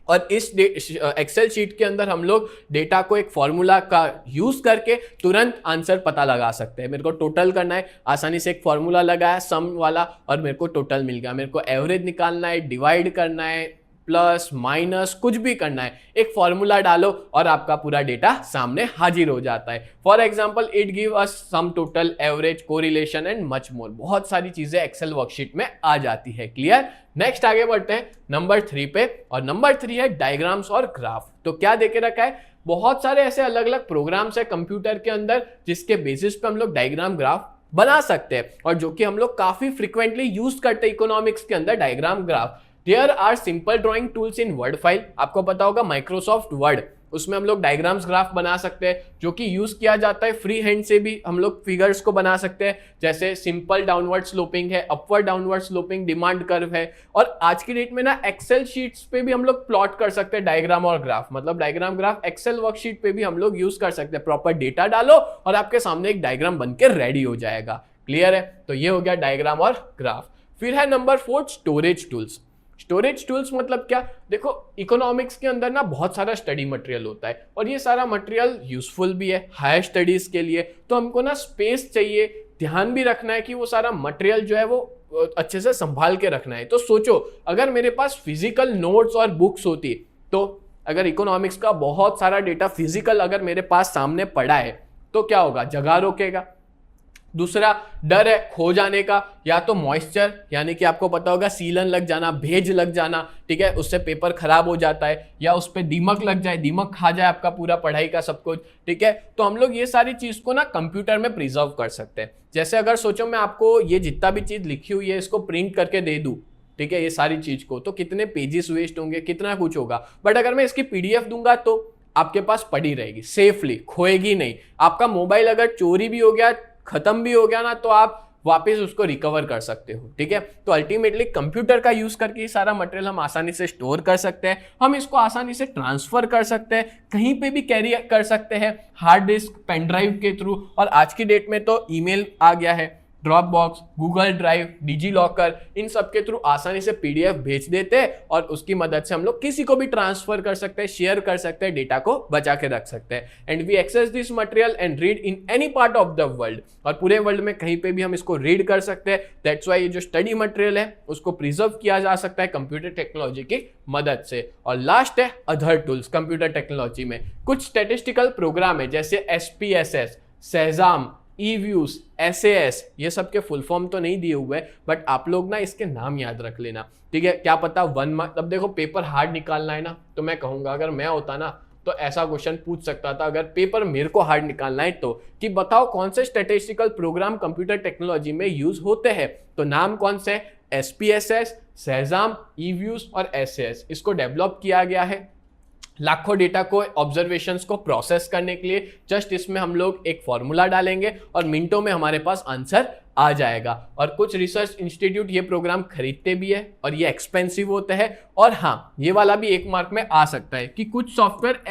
और इस एक्सेल शीट के अंदर हम लोग डेटा को एक फॉर्मूला का यूज करके तुरंत आंसर पता लगा सकते हैं। मेरे को टोटल करना है, आसानी से एक फॉर्मूला लगाया सम वाला और मेरे को टोटल मिल गया। मेरे को एवरेज निकालना है, डिवाइड करना है, प्लस माइनस कुछ भी करना है, एक फॉर्मूला डालो और आपका पूरा डेटा सामने हाजिर हो जाता है। For example it give us sum, total, average, correlation and much more. बहुत सारी चीजें एक्सेल वर्कशीट में आ जाती है। क्लियर। नेक्स्ट आगे बढ़ते हैं नंबर 3 पे, और नंबर 3 है डायग्राम्स और ग्राफ। तो क्या देके रखा है, बहुत सारे ऐसे अलग अलग प्रोग्राम्स है कंप्यूटर के अंदर जिसके बेसिस पे हम लोग डायग्राम ग्राफ बना सकते हैं, और जो कि हम लोग काफी फ्रिक्वेंटली यूज करते हैं इकोनॉमिक्स के अंदर diagram graph. There are simple drawing tools in Word file. आपको पता होगा माइक्रोसॉफ्ट वर्ड, उसमें हम लोग डायग्राम्स ग्राफ बना सकते हैं, जो कि यूज किया जाता है। फ्री हैंड से भी हम लोग फिगर्स को बना सकते हैं, जैसे सिंपल डाउनवर्ड स्लोपिंग है, upward downward sloping, demand curve है। और आज की डेट में ना एक्सेल शीट्स पे भी हम लोग प्लॉट कर सकते हैं डायग्राम और ग्राफ, मतलब डायग्राम ग्राफ एक्सेल वर्कशीट पे भी हम लोग यूज कर सकते हैं। प्रॉपर डेटा डालो और आपके सामने एक डायग्राम बनकर रेडी हो जाएगा। क्लियर है। तो ये हो गया डायग्राम और ग्राफ। फिर है number 4 storage tools. Storage tools मतलब क्या, देखो इकोनॉमिक्स के अंदर ना बहुत सारा स्टडी मटेरियल होता है, और ये सारा मटेरियल यूजफुल भी है हायर स्टडीज के लिए। तो हमको ना स्पेस चाहिए, ध्यान भी रखना है कि वो सारा मटेरियल जो है वो अच्छे से संभाल के रखना है। तो सोचो अगर मेरे पास फिजिकल नोट्स और बुक्स होती, तो अगर इकोनॉमिक्स का बहुत सारा डेटा फिजिकल अगर मेरे पास सामने पड़ा है तो क्या होगा, जगह रोकेगा। दूसरा डर है खो जाने का, या तो मॉइस्चर यानी कि आपको पता होगा सीलन लग जाना, भेज लग जाना, ठीक है, उससे पेपर खराब हो जाता है, या उस पर दीमक लग जाए, दीमक खा जाए आपका पूरा पढ़ाई का सब कुछ, ठीक है। तो हम लोग ये सारी चीज को ना कंप्यूटर में प्रिजर्व कर सकते हैं। जैसे अगर सोचो मैं आपको ये जितना भी चीज लिखी हुई है इसको प्रिंट करके दे दूं, ठीक है, ये सारी चीज को, तो कितने पेजेस वेस्ट होंगे, कितना कुछ होगा। बट अगर मैं इसकी पीडीएफ दूंगा तो आपके पास पड़ी रहेगी सेफली, खोएगी नहीं। आपका मोबाइल अगर चोरी भी हो गया, खत्म भी हो गया ना, तो आप वापस उसको रिकवर कर सकते हो, ठीक है। तो अल्टीमेटली कंप्यूटर का यूज करके ये सारा मटेरियल हम आसानी से स्टोर कर सकते हैं, हम इसको आसानी से ट्रांसफर कर सकते हैं, कहीं पे भी कैरी कर सकते हैं, हार्ड डिस्क, पेन ड्राइव के थ्रू। और आज की डेट में तो ईमेल आ गया है, drop box, Google drive, digi locker, इन सब के थ्रू आसानी से पीडीएफ भेज देते हैं, और उसकी मदद से हम लोग किसी को भी ट्रांसफर कर सकते हैं, शेयर कर सकते हैं, डेटा को बचा के रख सकते हैं। And we access this material and read in any part of the world, और पूरे वर्ल्ड में कहीं पे भी हम इसको रीड कर सकते हैं। दैट्स वाई ये जो स्टडी मटेरियल है उसको प्रिजर्व किया जा सकता है कंप्यूटर टेक्नोलॉजी की मदद से। और लास्ट है अदर टूल्स। कंप्यूटर टेक्नोलॉजी में कुछ स्टैटिस्टिकल प्रोग्राम है, जैसे SPSS, सेजाम, ईव्यूज, SAS, ये सब के फुल फॉर्म तो नहीं दिए हुए, बट आप लोग ना इसके नाम याद रख लेना, ठीक है। क्या पता 1 मार्क, तब देखो पेपर हार्ड निकालना है ना, तो मैं कहूंगा अगर मैं होता ना तो ऐसा क्वेश्चन पूछ सकता था अगर पेपर मेरे को हार्ड निकालना है तो, कि बताओ कौन से स्टैटिस्टिकल प्रोग्राम कंप्यूटर टेक्नोलॉजी में यूज होते हैं। तो नाम कौन से, SPSS, सेजाम, ईव्यूज और SAS। इसको डेवलप किया गया है लाखों डेटा को, ऑब्जर्वेशंस को प्रोसेस करने के लिए। जस्ट इसमें हम लोग एक फॉर्मूला डालेंगे और मिनटों में हमारे पास आंसर आ जाएगा। और कुछ रिसर्च इंस्टीट्यूट ये प्रोग्राम खरीदते भी है और ये एक्सपेंसिव होते हैं। और हाँ, ये वाला भी 1 मार्क में आ सकता है कि कुछ सॉफ्टवेयर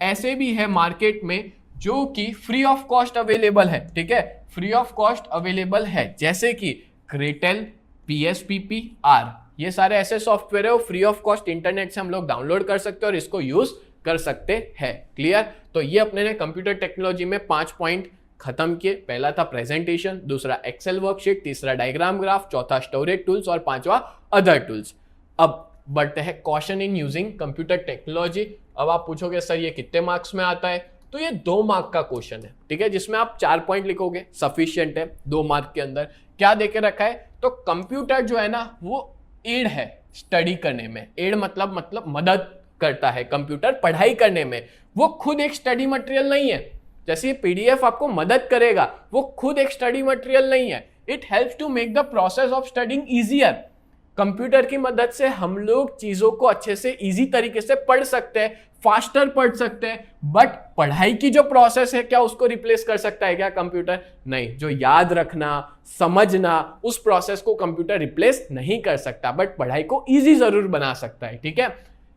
ऐसे भी है मार्केट में जो कि फ्री ऑफ कॉस्ट अवेलेबल है, ठीक है, फ्री ऑफ कॉस्ट अवेलेबल है, जैसे कि क्रेटल, PSPPR, ये सारे ऐसे सॉफ्टवेयर है वो फ्री ऑफ कॉस्ट इंटरनेट से हम लोग डाउनलोड कर सकते हैं और इसको यूज कर सकते हैं। क्लियर? तो ये अपने ने कंप्यूटर टेक्नोलॉजी में 5 पॉइंट खत्म किए। पहला था प्रेजेंटेशन, दूसरा एक्सेल वर्कशीट, तीसरा डायग्राम ग्राफ, चौथा स्टोरेज टूल्स और पांचवा अदर टूल्स। अब बढ़ते हैं question in using computer technology. अब आप पूछोगे सर ये कितने मार्क्स में आता है? तो ये 2 मार्क का क्वेश्चन है, ठीक है, जिसमें आप 4 पॉइंट लिखोगे, सफिशिएंट है 2 मार्क के अंदर। क्या देके रखा है? तो कंप्यूटर जो है ना वो एड है स्टडी करने में। एड मतलब मदद करता है कंप्यूटर पढ़ाई करने में। वो खुद एक स्टडी मटेरियल नहीं है। जैसे ये PDF आपको मदद करेगा, वो खुद एक स्टडी मटेरियल नहीं है। It helps to make the process of studying easier. Computer की मदद से हम लोग चीजों को अच्छे से इजी तरीके से पढ़ सकते हैं, फास्टर पढ़ सकते हैं। बट पढ़ाई की जो प्रोसेस है, क्या उसको रिप्लेस कर सकता है क्या कंप्यूटर? नहीं। जो याद रखना, समझना, उस प्रोसेस को कंप्यूटर रिप्लेस नहीं कर सकता, बट पढ़ाई को इजी जरूर बना सकता है, ठीक है।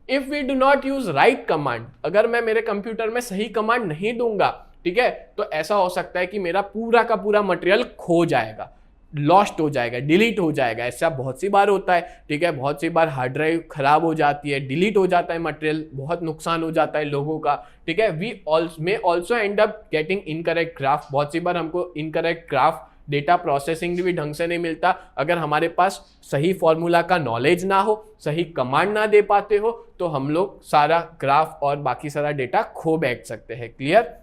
If we do not use right command, अगर मैं मेरे कंप्यूटर में सही कमांड नहीं दूंगा, ठीक है, तो ऐसा हो सकता है कि मेरा पूरा का पूरा मटेरियल खो जाएगा, लॉस्ट हो जाएगा, डिलीट हो जाएगा। ऐसा बहुत सी बार होता है, ठीक है। बहुत सी बार हार्ड ड्राइव खराब हो जाती है, डिलीट हो जाता है मटेरियल, बहुत नुकसान हो जाता है लोगों का, ठीक है। We may also end up getting incorrect graph. बहुत सी बार हमको इनकरेक्ट ग्राफ, डेटा प्रोसेसिंग भी ढंग से नहीं मिलता। अगर हमारे पास सही फॉर्मूला का नॉलेज ना हो, सही कमांड ना दे पाते हो, तो हम लोग सारा ग्राफ और बाकी सारा डेटा खो बैठ सकते हैं। क्लियर?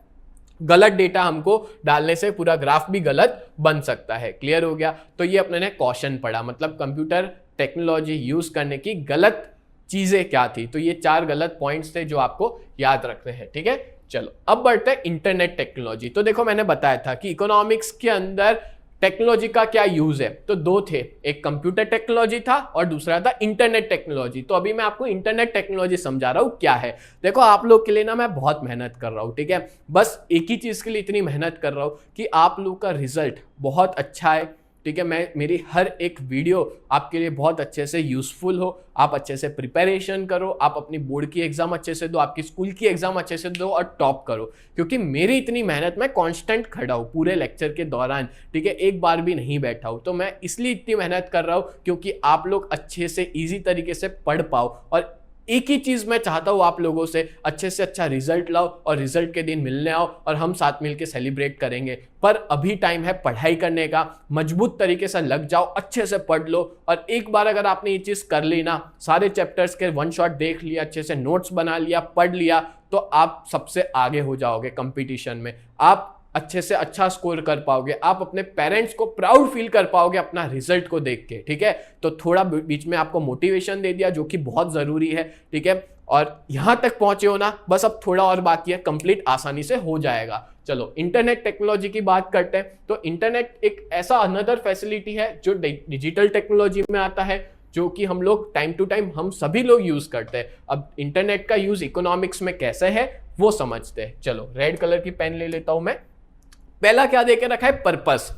गलत डेटा हमको डालने से पूरा ग्राफ भी गलत बन सकता है। क्लियर हो गया? तो ये अपने ने क्वेश्चन पढ़ा, मतलब कंप्यूटर टेक्नोलॉजी यूज करने की गलत चीजें क्या थी। तो ये 4 गलत पॉइंट्स थे जो आपको याद रखने हैं, ठीक है। चलो अब बढ़ते हैं इंटरनेट टेक्नोलॉजी। तो देखो मैंने बताया था कि इकोनॉमिक्स के अंदर टेक्नोलॉजी का क्या यूज है, तो 2 थे, एक कंप्यूटर टेक्नोलॉजी था और दूसरा था इंटरनेट टेक्नोलॉजी। तो अभी मैं आपको इंटरनेट टेक्नोलॉजी समझा रहा हूं क्या है। देखो आप लोग के लिए ना मैं बहुत मेहनत कर रहा हूं, ठीक है, बस एक ही चीज के लिए इतनी मेहनत कर रहा हूं कि आप लोग का रिजल्ट बहुत अच्छा है, ठीक है। मेरी हर एक वीडियो आपके लिए बहुत अच्छे से यूजफुल हो, आप अच्छे से प्रिपरेशन करो, आप अपनी बोर्ड की एग्जाम अच्छे से दो, आपकी स्कूल की एग्जाम अच्छे से दो और टॉप करो। क्योंकि मेरी इतनी मेहनत, मैं कांस्टेंट खड़ा हूँ पूरे लेक्चर के दौरान, ठीक है, एक बार भी नहीं बैठा हूँ। तो मैं इसलिए इतनी मेहनत कर रहा हूँ क्योंकि आप लोग अच्छे से ईजी तरीके से पढ़ पाओ। और एक ही चीज मैं चाहता हूं आप लोगों से, अच्छे से अच्छा रिजल्ट लाओ और रिजल्ट के दिन मिलने आओ और हम साथ मिलकर सेलिब्रेट करेंगे। पर अभी टाइम है पढ़ाई करने का, मजबूत तरीके से लग जाओ, अच्छे से पढ़ लो। और एक बार अगर आपने ये चीज कर ली ना, सारे चैप्टर्स के 1 शॉट देख लिया, अच्छे से नोट्स बना लिया, पढ़ लिया, तो आप सबसे आगे हो जाओगे कंपटीशन में। आप अच्छे से अच्छा स्कोर कर पाओगे, आप अपने पेरेंट्स को प्राउड फील कर पाओगे अपना रिजल्ट को देख के, ठीक है। तो थोड़ा बीच में आपको मोटिवेशन दे दिया जो कि बहुत जरूरी है, ठीक है। और यहां तक पहुंचे हो ना, बस अब थोड़ा और बाकी है, कंप्लीट आसानी से हो जाएगा। चलो इंटरनेट टेक्नोलॉजी की बात करते हैं। तो इंटरनेट एक ऐसा अनदर फैसिलिटी है जो डिजिटल टेक्नोलॉजी में आता है, जो कि हम लोग टाइम टू टाइम हम सभी लोग यूज करते हैं। अब इंटरनेट का यूज इकोनॉमिक्स में कैसे है वो समझते हैं। चलो रेड कलर की पेन ले लेता हूं मैं। पहला क्या देके रखा है? पर्पस।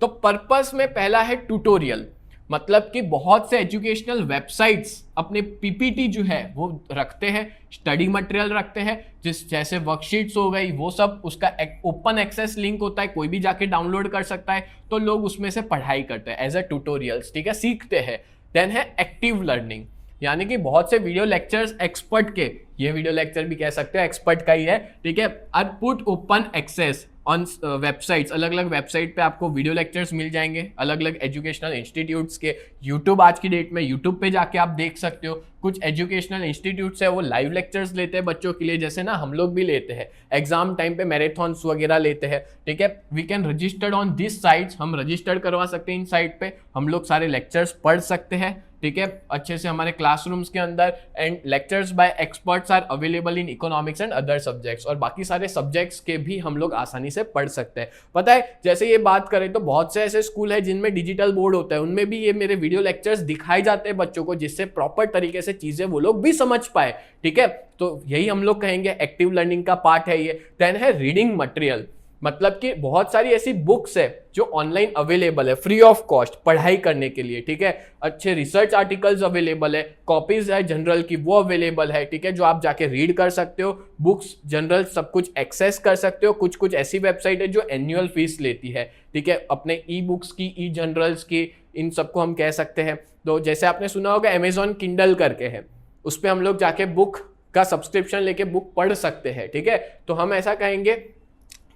तो पर्पस में पहला है ट्यूटोरियल, मतलब कि बहुत से एजुकेशनल वेबसाइट्स अपने पीपीटी जो है वो रखते हैं, स्टडी मटेरियल रखते हैं, जैसे वर्कशीट्स हो गई, वो सब उसका ओपन एक्सेस लिंक होता है, कोई भी जाके डाउनलोड कर सकता है। तो लोग उसमें से पढ़ाई करते हैं एज ए ट्यूटोरियल्स, ठीक है, सीखते हैं। देन है एक्टिव लर्निंग, यानी कि बहुत से वीडियो लेक्चर्स एक्सपर्ट के, ये वीडियो लेक्चर भी कह सकते हो एक्सपर्ट का ही है, ठीक है, are put open access on websites. अलग अलग वेबसाइट पे आपको वीडियो लेक्चर्स मिल जाएंगे, अलग अलग एजुकेशनल इंस्टीट्यूट्स के। यूट्यूब आज की डेट में यूट्यूब पे जाके आप देख सकते हो। कुछ एजुकेशनल इंस्टीट्यूट्स है वो लाइव लेक्चर्स लेते हैं बच्चों के लिए, जैसे ना हम लोग भी लेते हैं एग्जाम टाइम पे मैराथन्स वगैरह लेते हैं, ठीक है। We can registered on this sites, हम रजिस्टर्ड करवा सकते हैं इन साइट पे, हम लोग सारे लेक्चर्स पढ़ सकते हैं, ठीक है, अच्छे से हमारे क्लासरूम्स के अंदर। And lectures by experts are available in economics and other subjects, और बाकी सारे सब्जेक्ट्स के भी हम लोग आसानी से पढ़ सकते हैं। पता है, जैसे ये बात करें तो बहुत से ऐसे स्कूल है जिनमें डिजिटल बोर्ड होता है, उनमें भी ये मेरे वीडियो लेक्चर्स दिखाए जाते हैं बच्चों को, जिससे प्रॉपर तरीके से चीजें वो लोग भी समझ पाए, ठीक है। तो यही हम लोग कहेंगे एक्टिव लर्निंग का पार्ट है ये। देन है रीडिंग मटेरियल, मतलब कि बहुत सारी ऐसी बुक्स है जो ऑनलाइन अवेलेबल है फ्री ऑफ कॉस्ट पढ़ाई करने के लिए, ठीक है। अच्छे रिसर्च आर्टिकल्स अवेलेबल है, कॉपीज है जनरल की वो अवेलेबल है, ठीक है, जो आप जाके रीड कर सकते हो। बुक्स जनरल सब कुछ एक्सेस कर सकते हो। कुछ ऐसी वेबसाइट है जो एनुअल फीस लेती है, ठीक है, अपने ई बुक्स की, ई जनरल्स की, इन सबको हम कह सकते हैं। तो जैसे आपने सुना होगा अमेजॉन किंडल करके है, उस पर हम लोग जाके बुक का सब्सक्रिप्शन लेके बुक पढ़ सकते हैं, ठीक है। तो हम ऐसा कहेंगे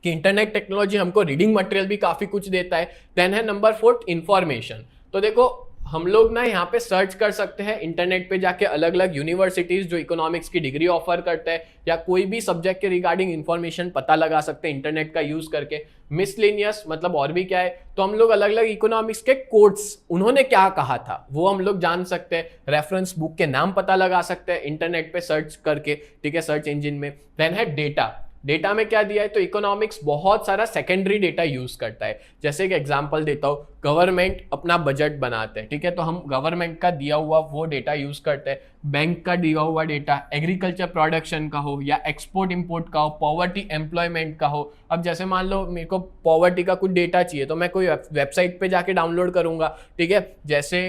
कि इंटरनेट टेक्नोलॉजी हमको रीडिंग मटेरियल भी काफी कुछ देता है। देन है नंबर 4 इंफॉर्मेशन। तो देखो हम लोग ना यहाँ पे सर्च कर सकते हैं इंटरनेट पे जाके अलग अलग यूनिवर्सिटीज जो इकोनॉमिक्स की डिग्री ऑफर करते हैं, या कोई भी सब्जेक्ट के रिगार्डिंग इंफॉर्मेशन पता लगा सकते हैं इंटरनेट का यूज करके। मिसलेनियस मतलब और भी क्या है, तो हम लोग अलग अलग इकोनॉमिक्स के कोट्स, उन्होंने क्या कहा था वो हम लोग जान सकते हैं। रेफरेंस बुक के नाम पता लगा सकते हैं इंटरनेट पे सर्च करके, ठीक है, सर्च इंजन में। देन है डेटा। डेटा में क्या दिया है, तो इकोनॉमिक्स बहुत सारा सेकेंडरी डेटा यूज करता है। जैसे एक एग्जांपल देता हूँ, गवर्नमेंट अपना बजट बनाते हैं, ठीक है, तो हम गवर्नमेंट का दिया हुआ वो डेटा यूज करते हैं। बैंक का दिया हुआ डेटा, एग्रीकल्चर प्रोडक्शन का हो या एक्सपोर्ट इंपोर्ट का हो, पॉवर्टी एम्प्लॉयमेंट का हो। अब जैसे मान लो मेरे को पॉवर्टी का कुछ डेटा चाहिए तो मैं कोई वेबसाइट पे जाके डाउनलोड करूंगा, ठीक है। जैसे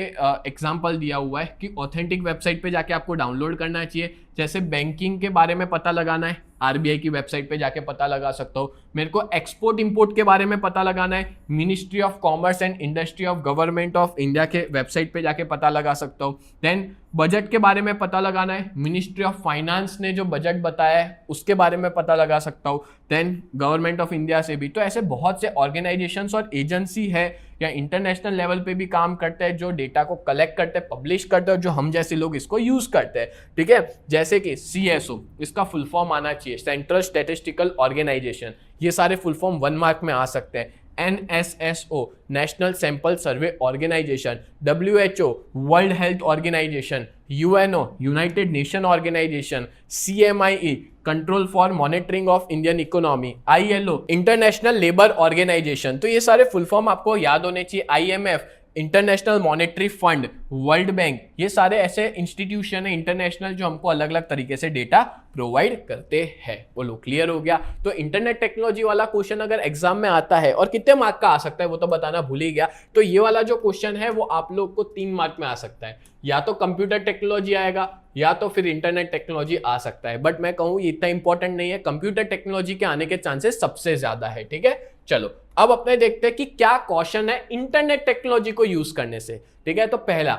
एग्जांपल दिया हुआ है कि ऑथेंटिक वेबसाइट पे जाके आपको डाउनलोड करना चाहिए। जैसे बैंकिंग के बारे में पता लगाना है, आरबीआई की वेबसाइट पे जाके पता लगा सकता हूँ। मेरे को एक्सपोर्ट इंपोर्ट के बारे में पता लगाना है, ministry of commerce and industry of government of India के वेबसाइट पे जाके पता लगा सकता हूँ। देन बजट के बारे में पता लगाना है, मिनिस्ट्री ऑफ फाइनेंस ने जो बजट बताया है उसके बारे में पता लगा सकता हूँ। देन गवर्नमेंट ऑफ इंडिया से भी। तो ऐसे बहुत से ऑर्गेनाइजेशंस और एजेंसी है या इंटरनेशनल लेवल पे भी काम करते हैं जो डेटा को कलेक्ट करते हैं, पब्लिश करते हैं, और जो हम जैसे लोग इसको यूज करते हैं, ठीक है। जैसे कि CSO, इसका फुल फॉर्म आना चाहिए, सेंट्रल स्टैटिस्टिकल ऑर्गेनाइजेशन। ये सारे फुल फॉर्म 1 मार्क में आ सकते हैं। NSSO, national sample survey organisation. WHO, world health organisation. UNO, united nation organisation. CMIE, control for monitoring of Indian economy. ILO, international labour organisation. तो ये सारे फुल फॉर्म आपको याद होने चाहिए। IMF, international monetary fund. World bank, ये सारे ऐसे इंस्टीट्यूशन है इंटरनेशनल जो हमको अलग अलग तरीके से डेटा प्रोवाइड करते हैं। बोलो क्लियर हो गया। तो इंटरनेट टेक्नोलॉजी वाला क्वेश्चन अगर एग्जाम में आता है, और कितने मार्क का आ सकता है वो तो बताना भूल ही गया, तो ये वाला जो क्वेश्चन है वो आप लोग को 3 मार्क में आ सकता है। या तो कंप्यूटर टेक्नोलॉजी आएगा या तो फिर इंटरनेट टेक्नोलॉजी आ सकता है, बट मैं कहूँ ये इतना इंपॉर्टेंट नहीं है। कंप्यूटर टेक्नोलॉजी के आने के चांसेस सबसे ज्यादा है, ठीक है। चलो अब अपने देखते हैं कि क्या क्वेश्चन है इंटरनेट टेक्नोलॉजी को यूज करने से, ठीक है। तो पहला,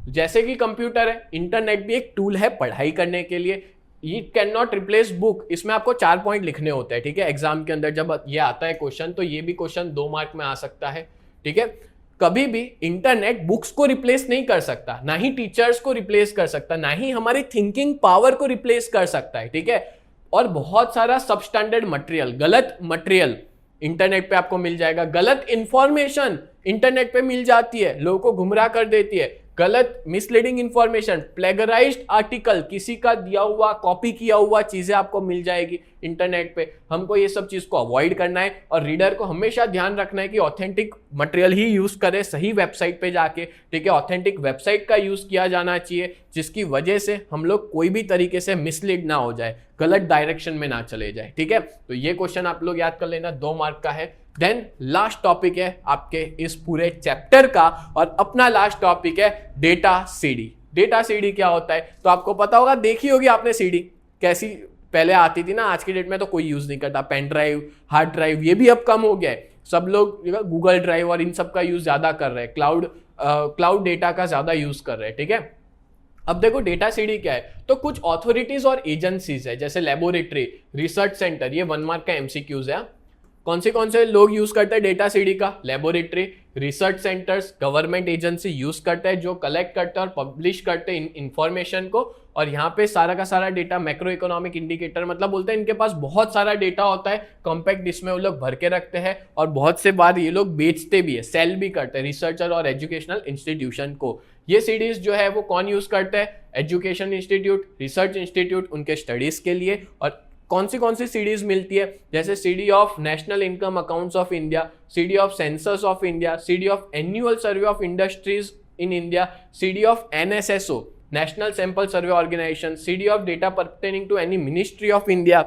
जैसे कि कंप्यूटर है, इंटरनेट भी एक टूल है पढ़ाई करने के लिए। It can not replace book. इसमें आपको 4 पॉइंट लिखने होते हैं, ठीक है। एग्जाम के अंदर जब ये आता है क्वेश्चन, तो ये भी क्वेश्चन 2 मार्क में आ सकता है, ठीक है। कभी भी इंटरनेट बुक्स को रिप्लेस नहीं कर सकता, ना ही टीचर्स को रिप्लेस कर सकता, ना ही हमारी थिंकिंग पावर को रिप्लेस कर सकता है, ठीक है। और बहुत सारा सबस्टैंडर्ड मटेरियल, गलत मटेरियल इंटरनेट पे आपको मिल जाएगा। गलत इंफॉर्मेशन इंटरनेट पे मिल जाती है, लोगों को गुमराह कर देती है। गलत मिसलीडिंग इंफॉर्मेशन, प्लेगराइज्ड आर्टिकल, किसी का दिया हुआ कॉपी किया हुआ चीजें आपको मिल जाएगी इंटरनेट पे। हमको ये सब चीज को अवॉइड करना है, और रीडर को हमेशा ध्यान रखना है कि ऑथेंटिक मटेरियल ही यूज करे, सही वेबसाइट पे जाके, ठीक है। ऑथेंटिक वेबसाइट का यूज किया जाना चाहिए, जिसकी वजह से हम लोग कोई भी तरीके से मिसलीड ना हो जाए, गलत डायरेक्शन में ना चले जाए, ठीक है। तो ये क्वेश्चन आप लोग याद कर लेना, 2 मार्क का है। देन लास्ट टॉपिक है आपके इस पूरे चैप्टर का, और अपना लास्ट टॉपिक है डेटा सीडी। डेटा सीडी क्या होता है, तो आपको पता होगा, देखी होगी आपने सीडी कैसी पहले आती थी ना। आज की डेट में तो कोई यूज नहीं करता। पेन ड्राइव, हार्ड ड्राइव, ये भी अब कम हो गया है। सब लोग गूगल ड्राइव और इन सब का यूज ज्यादा कर रहे हैं, क्लाउड डेटा का ज्यादा यूज कर रहे हैं, ठीक है। अब देखो डेटा सीडी क्या है, तो कुछ ऑथोरिटीज और एजेंसीज है, जैसे लेबोरेटरी, रिसर्च सेंटर, ये 1 मार्क का एमसीक्यूज है। कौन से लोग यूज करते हैं डेटा सीडी का? Laboratory, research centres, government agency use करते हैं, जो कलेक्ट करते हैं और पब्लिश करते हैं इंफॉर्मेशन को। और यहाँ पे सारा का सारा डेटा मैक्रो इकोनॉमिक इंडिकेटर, मतलब बोलते हैं इनके पास बहुत सारा डेटा होता है, कॉम्पैक्ट इसमें वो लोग भर के रखते हैं, और बहुत से बार ये लोग बेचते भी है, सेल भी करते हैं रिसर्चर और एजुकेशनल इंस्टीट्यूशन को। ये सीडीज जो है वो कौन यूज करते हैं? एजुकेशन इंस्टीट्यूट, रिसर्च इंस्टीट्यूट, उनके स्टडीज के लिए। और कौन सी सीडीज मिलती है? जैसे CD of national income accounts of India, CD of census of India, CD of annual survey of industries in India, CD of NSSO, national sample survey organisation, CD of data pertaining to any ministry of India,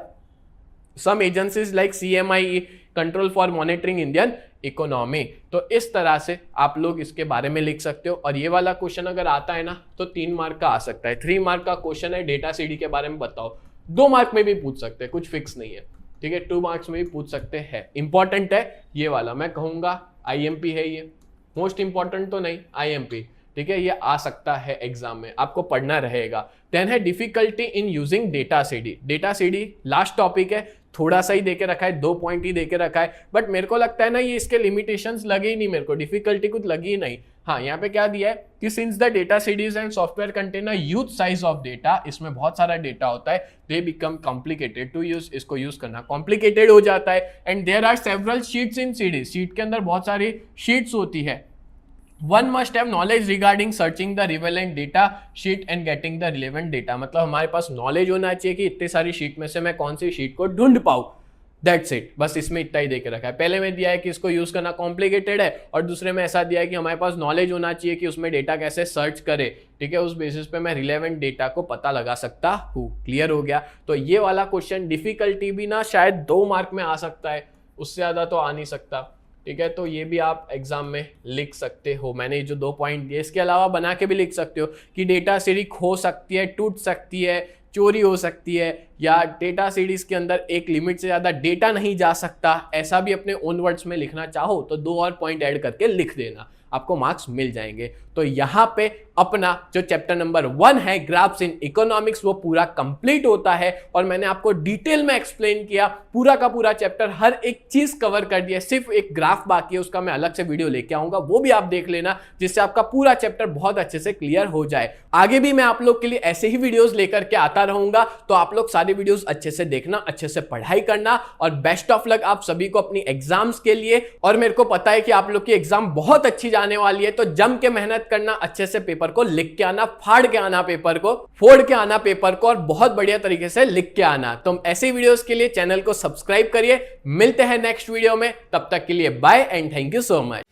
some agencies like CMIE, control for monitoring Indian economy. तो इस तरह से आप लोग इसके बारे में लिख सकते हो। और ये वाला क्वेश्चन अगर आता है ना तो 3 मार्क का आ सकता है। 3 मार्क का क्वेश्चन है, डेटा सीडी के बारे में बताओ। 2 मार्क में भी पूछ सकते हैं, कुछ फिक्स नहीं है, ठीक है। 2 मार्क्स में भी पूछ सकते हैं। इंपॉर्टेंट है ये वाला, मैं कहूंगा IMP है ये, मोस्ट इंपॉर्टेंट तो नहीं, आईएमपी, ठीक है, ये आ सकता है एग्जाम में, आपको पढ़ना रहेगा। देन है difficulty in using data CD. Data CD last topic है, थोड़ा सा ही देके रखा है, 2 पॉइंट ही देके रखा है, बट मेरे को लगता है ना ये इसके लिमिटेशंस लगे ही नहीं, मेरे को डिफिकल्टी कुछ लगी ही नहीं। हाँ, यहाँ पे क्या दिया है कि since the data CDs and software contain a huge size of data, इसमें बहुत सारा डेटा होता है, they become complicated to use, इसको यूज करना कॉम्प्लिकेटेड हो जाता है। And there are several sheets in CD, sheet के अंदर बहुत सारी शीट्स होती है। One must have knowledge regarding searching the relevant data sheet and getting the relevant data, मतलब हमारे पास नॉलेज होना चाहिए कि इतने सारी शीट में से मैं कौन सी शीट को ढूंढ पाऊँ। दैट्स इट, बस इसमें इतना ही देके रखा है। पहले में दिया है कि इसको यूज करना कॉम्प्लिकेटेड है, और दूसरे में ऐसा दिया है कि हमारे पास नॉलेज होना चाहिए कि उसमें डेटा कैसे सर्च करे, ठीक है, उस बेसिस पे मैं रिलेवेंट डेटा को पता लगा सकता हूँ। क्लियर हो गया? तो ये वाला क्वेश्चन डिफिकल्टी भी ना शायद 2 मार्क में आ सकता है, उससे ज्यादा तो आ नहीं सकता, ठीक है। तो ये भी आप एग्जाम में लिख सकते हो। मैंने जो 2 पॉइंट दिए, इसके अलावा बना के भी लिख सकते हो कि डेटा सीडी खो सकती है, टूट सकती है, चोरी हो सकती है, या डेटा सीरीज के अंदर एक लिमिट से ज्यादा डेटा नहीं जा सकता, ऐसा भी अपने ओन वर्ड्स में लिखना चाहो तो 2 और पॉइंट ऐड करके लिख देना, आपको मार्क्स मिल जाएंगे। तो यहाँ पे अपना जो चैप्टर नंबर 1 है ग्राफ्स इन इकोनॉमिक्स वो पूरा कंप्लीट होता है, और मैंने आपको डिटेल में एक्सप्लेन किया पूरा का पूरा चैप्टर, हर एक चीज कवर कर दिया। सिर्फ एक ग्राफ बाकी है, उसका मैं अलग से वीडियो लेके आऊंगा, वो भी आप देख लेना, जिससे आपका पूरा चैप्टर बहुत अच्छे से क्लियर हो जाए। आगे भी मैं आप लोग के लिए ऐसे ही वीडियोस लेकर के आता रहूंगा, तो आप लोग सारे वीडियोस अच्छे से देखना, अच्छे से पढ़ाई करना, और बेस्ट ऑफ लक आप सभी को अपनी एग्जाम्स के लिए। और मेरे को पता है कि आप लोग की एग्जाम बहुत अच्छी जाने वाली है, तो जम के मेहनत करना, अच्छे से पेपर को लिख के आना, फाड़ के आना पेपर को, फोड़ के आना पेपर को, और बहुत बढ़िया तरीके से लिख के आना। तो ऐसे वीडियोस के लिए चैनल को सब्सक्राइब करिए। मिलते हैं नेक्स्ट वीडियो में, तब तक के लिए bye and thank you so much.